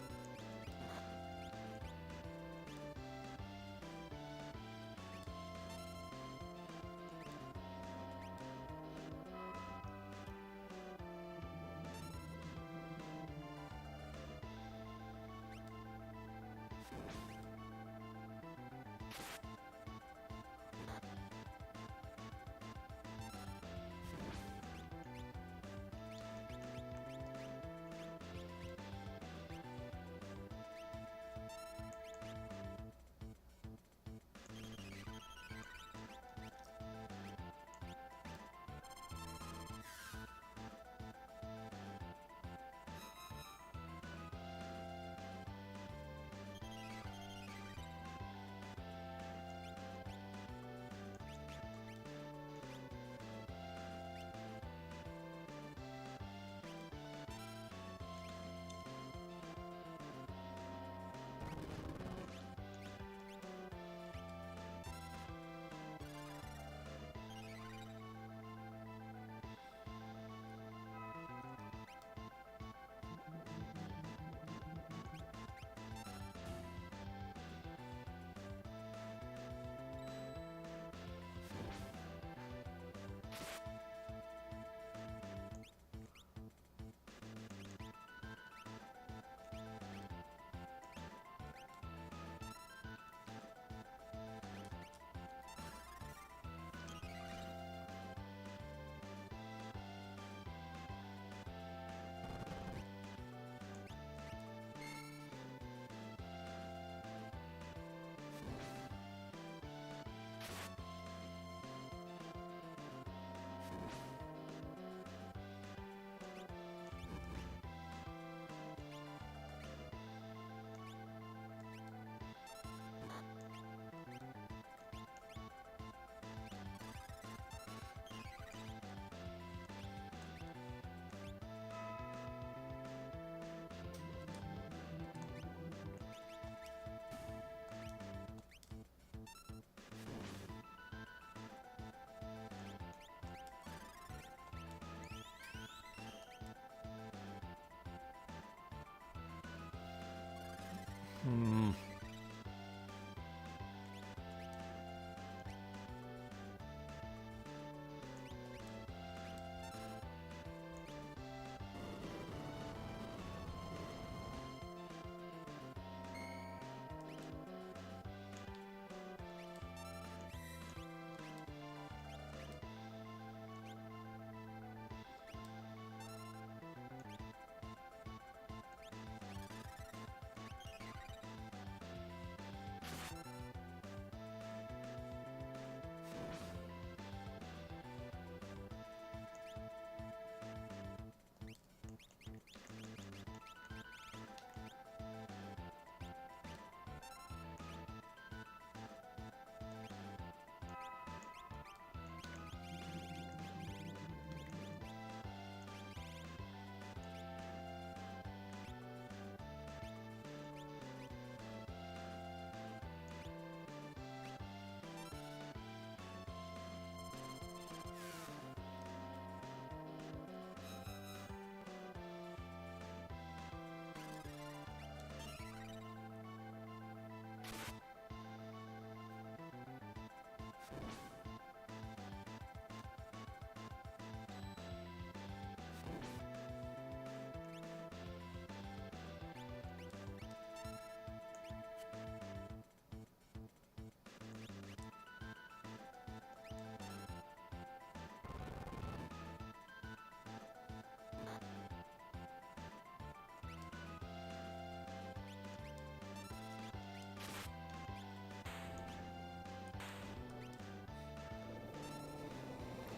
Hmm.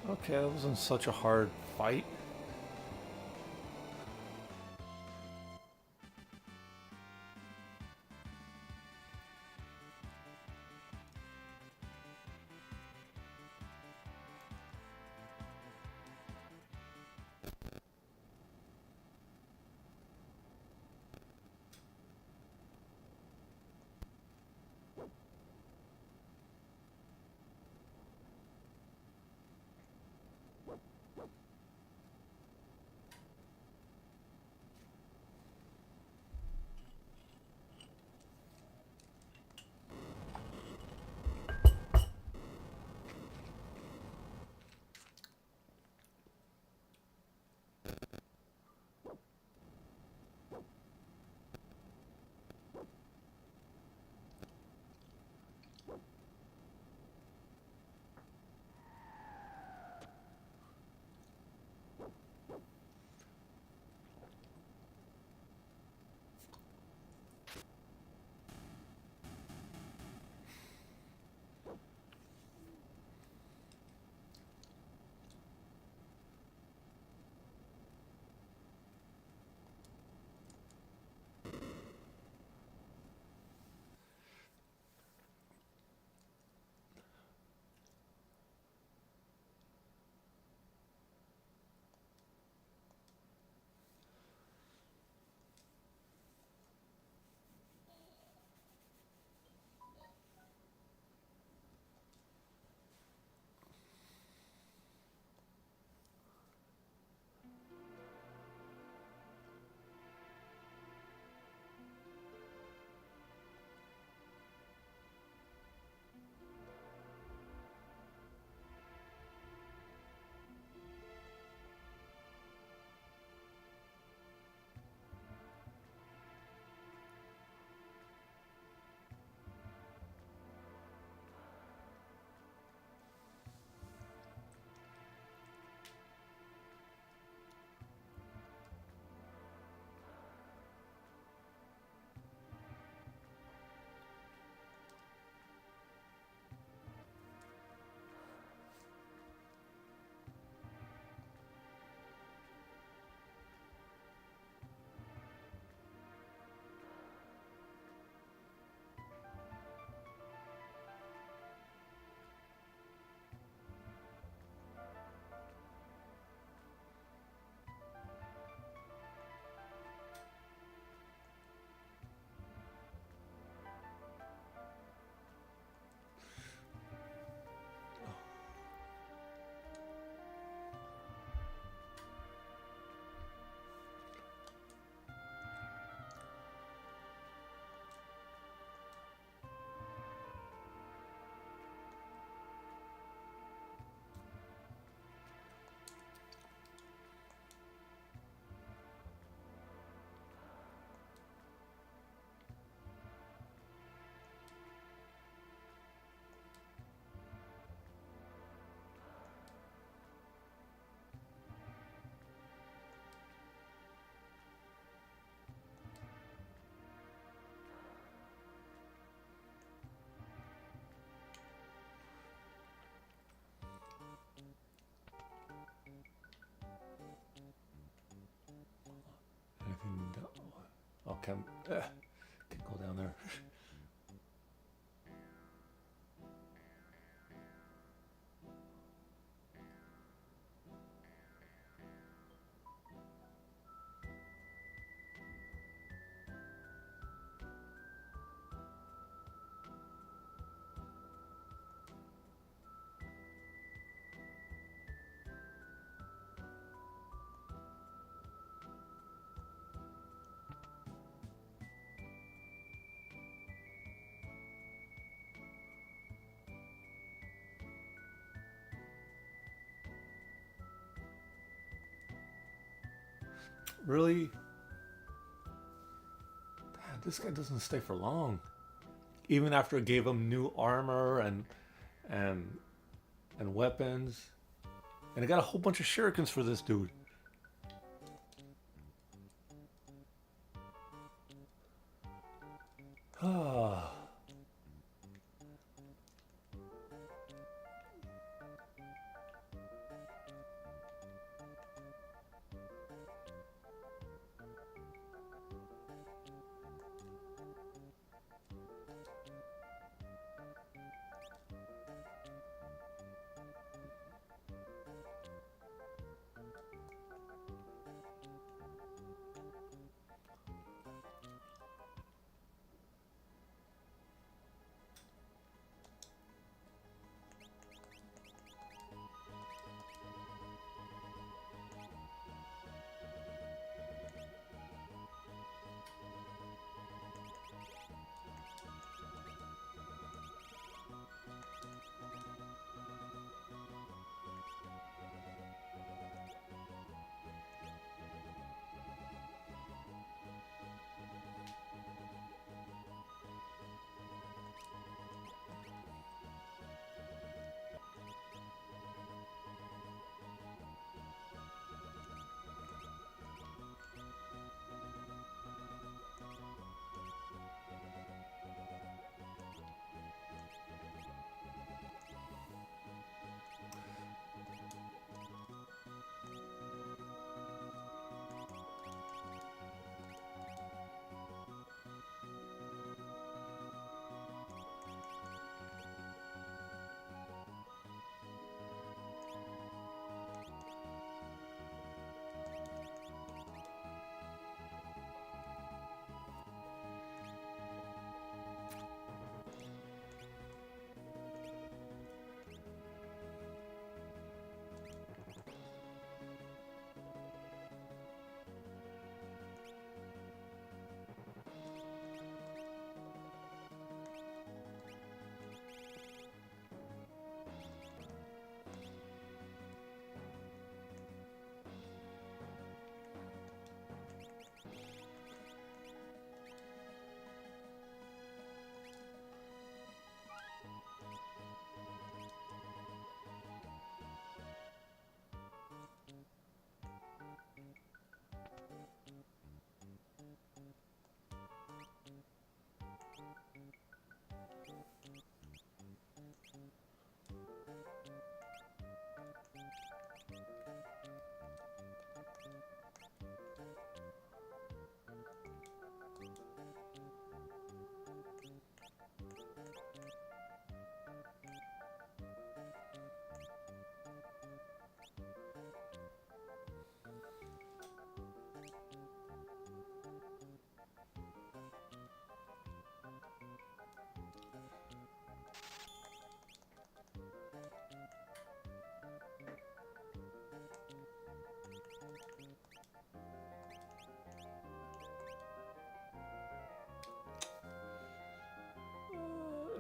Okay, that wasn't such a hard fight. Anything down? Okay, can go down there. Really? Man, this guy doesn't stay for long. Even after it gave him new armor and and weapons, and I got a whole bunch of shurikens for this dude. Ah.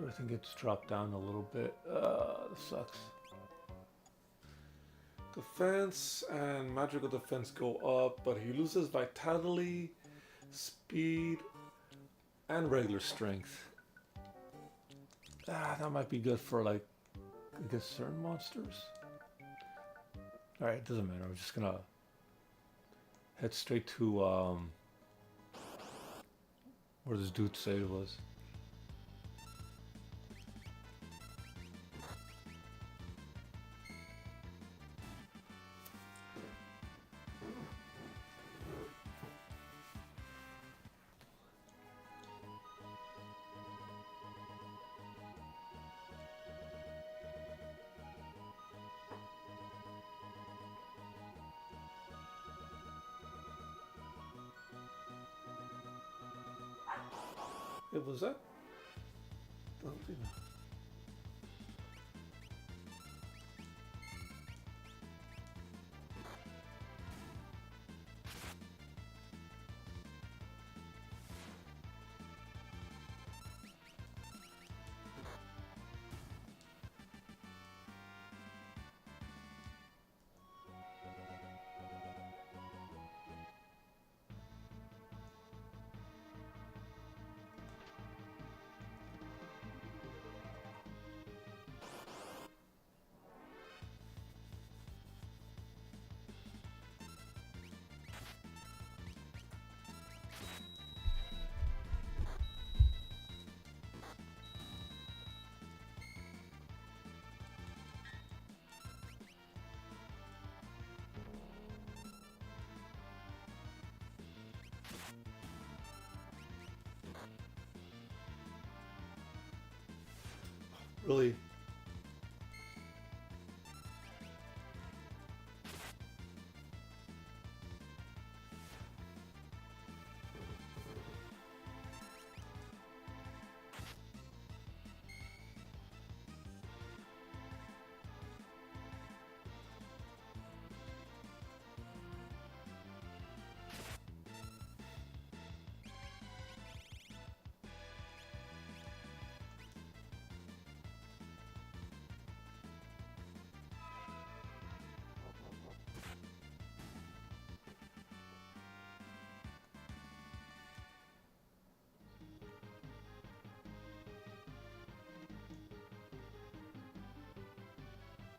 everything gets dropped down a little bit. This sucks. Defense and magical defense go up, but he loses vitality, speed, And regular strength. That might be good for like, I guess, certain monsters. Alright, it doesn't matter. I'm just gonna head straight to where this dude said it was. it was that. Don't think that. Really?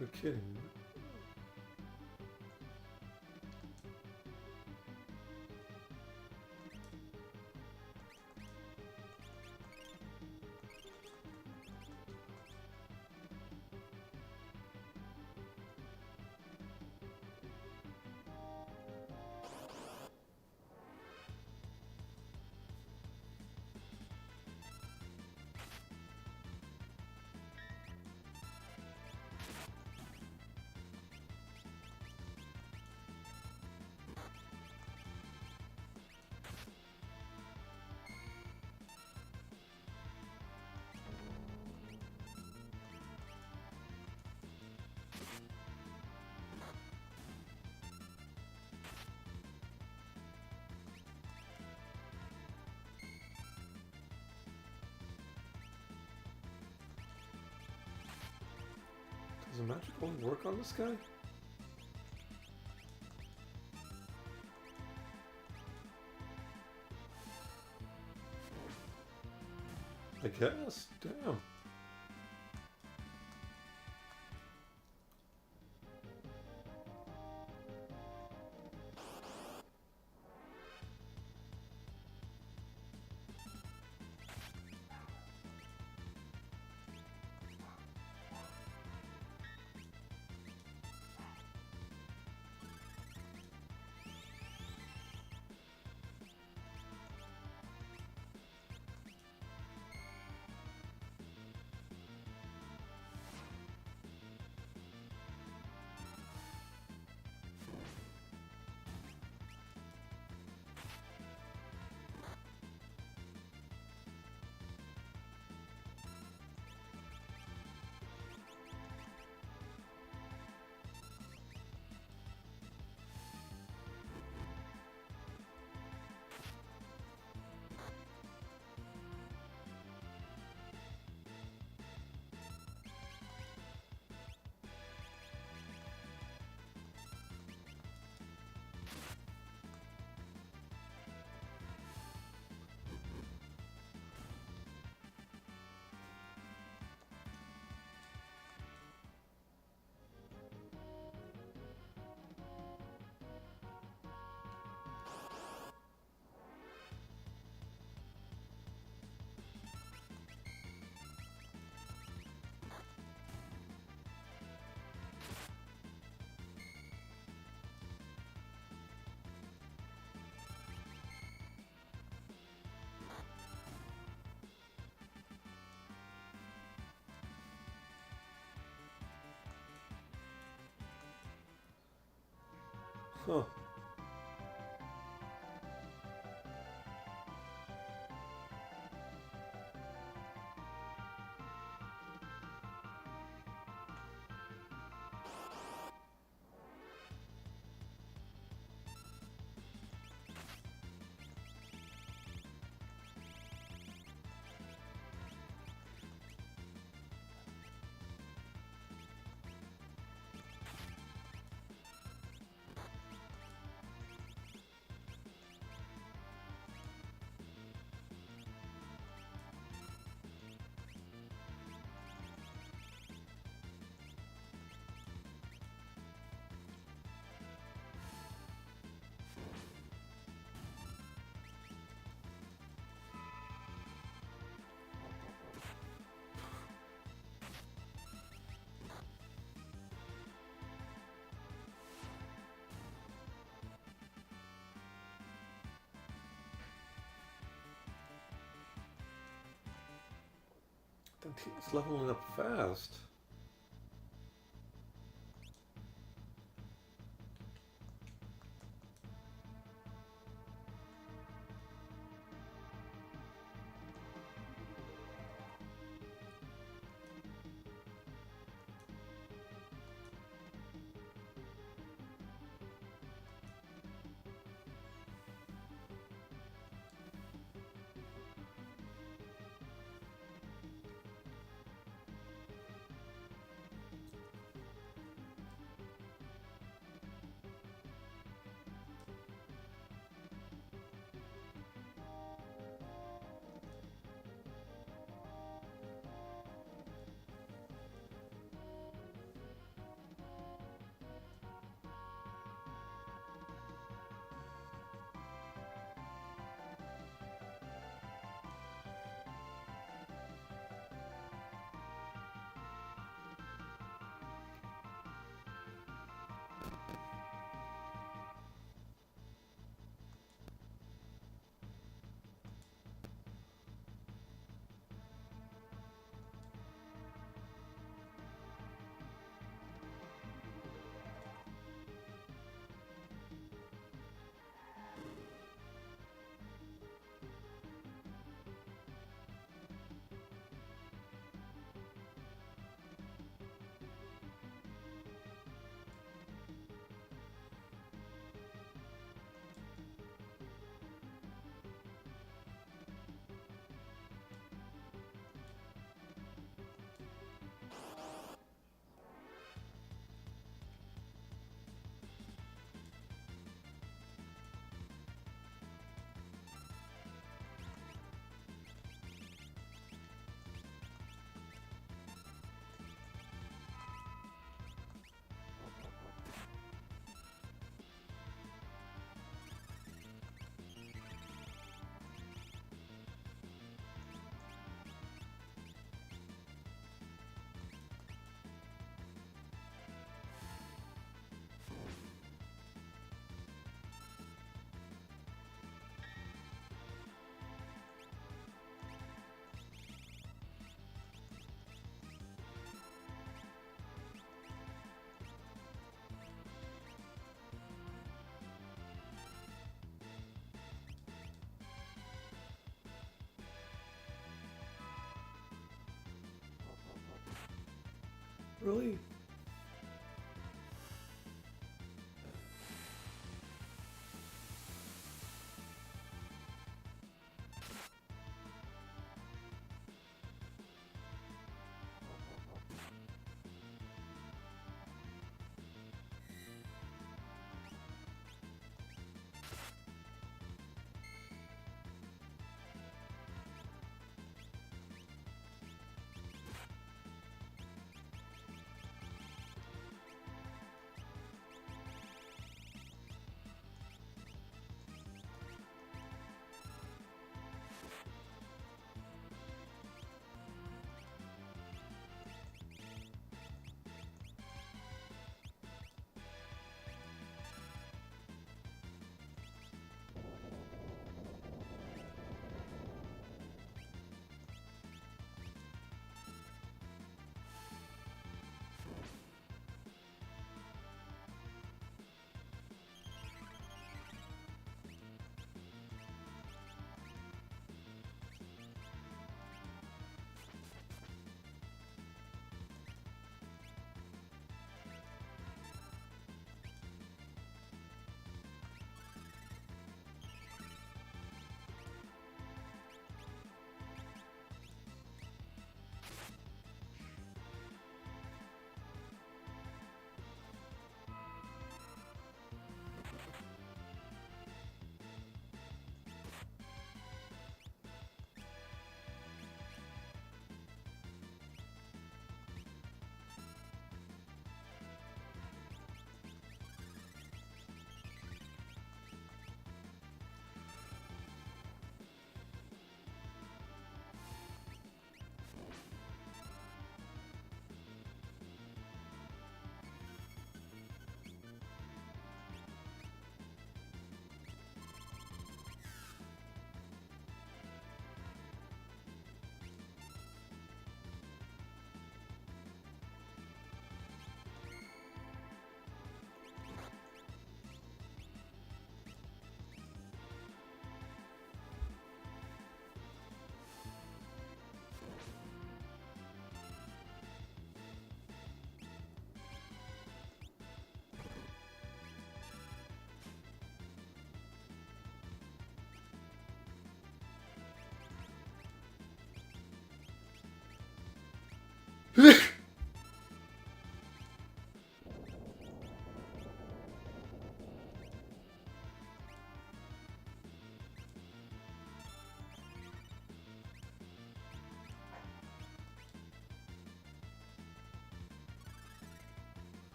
You're kidding me. Does the magic only work on this guy? I guess. Damn. Huh. It's leveling up fast. Really?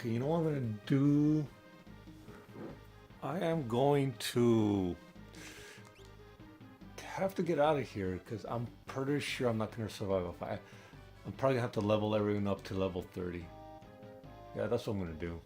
Okay, you know what I'm gonna do? I am going to have to get out of here because I'm pretty sure I'm not gonna survive if I'm probably gonna have to level everyone up to level 30. Yeah, that's what I'm gonna do.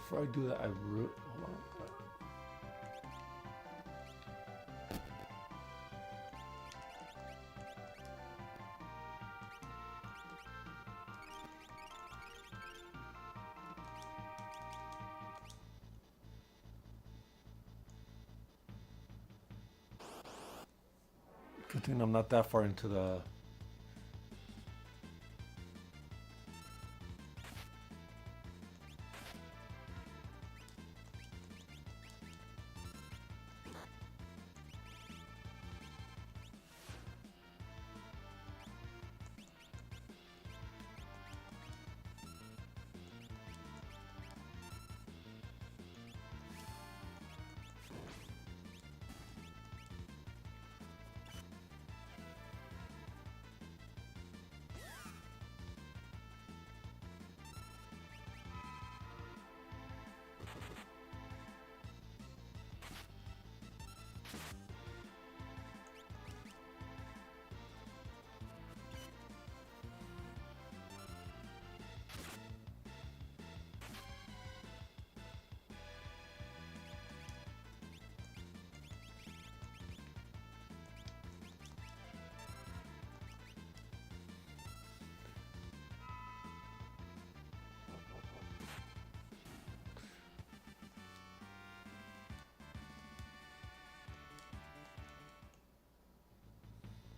before I do that, hold on. Good thing I'm not that far into the.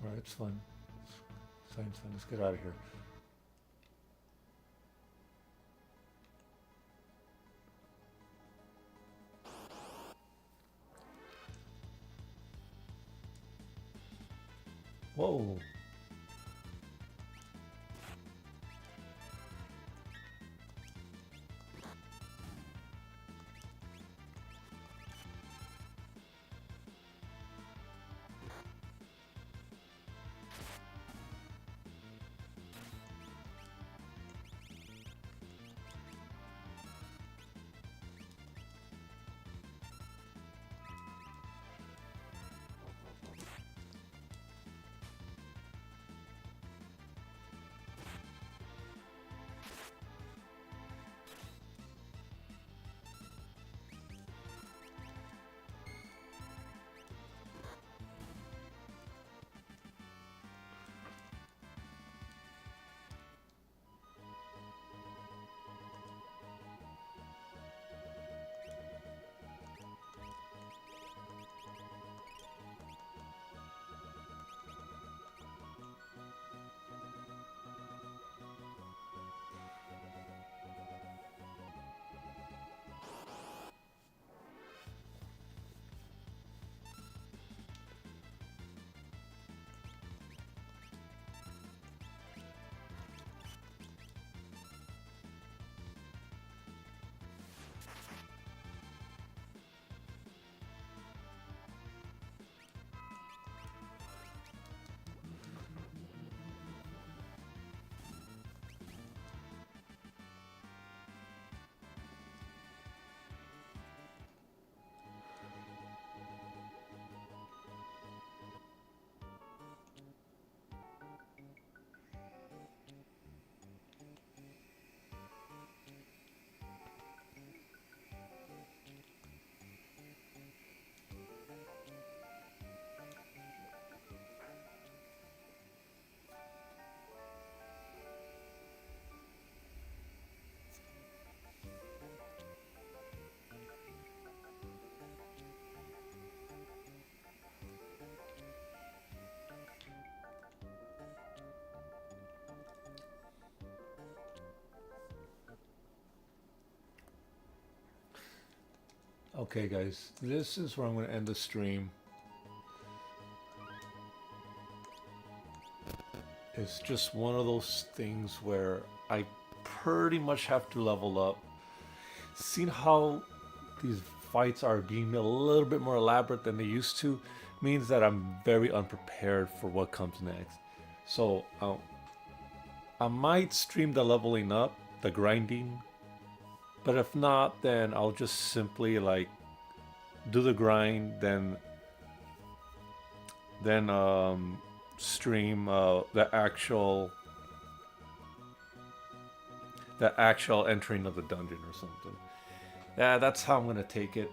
Alright, it's fun. Science fun. Let's get out of here. Whoa. Okay, guys, this is where I'm going to end the stream. It's just one of those things where I pretty much have to level up. Seeing how these fights are being a little bit more elaborate than they used to means that I'm very unprepared for what comes next. So I might stream the leveling up, the grinding, but if not, then I'll just simply like do the grind, then stream the actual entering of the dungeon or something. Yeah, that's how I'm gonna take it.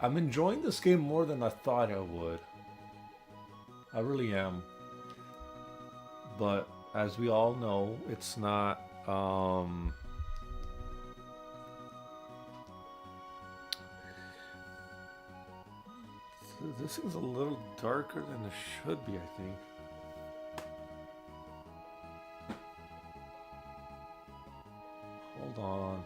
I'm enjoying this game more than I thought I would. I really am. But as we all know, it's not. This thing's a little darker than it should be, I think. Hold on.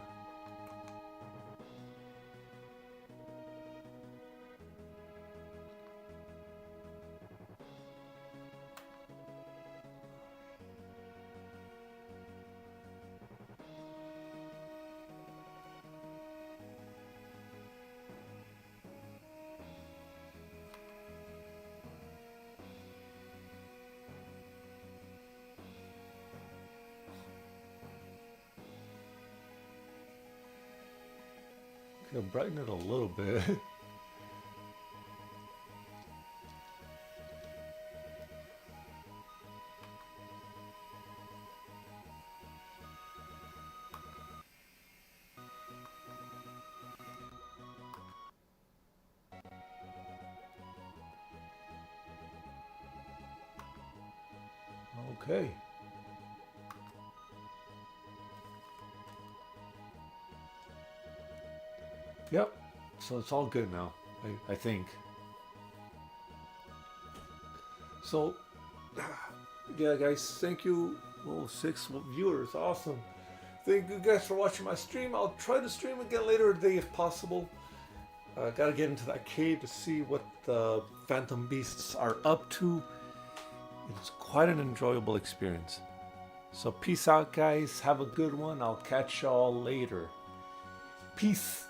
Okay, brighten it a little bit. Okay. Yep. So it's all good now, I think. So, yeah, guys, thank you. Oh, 6 viewers, awesome. Thank you guys for watching my stream. I'll try to stream again later today if possible. Gotta get into that cave to see what the Phantom Beasts are up to. It's quite an enjoyable experience. So peace out, guys. Have a good one. I'll catch y'all later. Peace.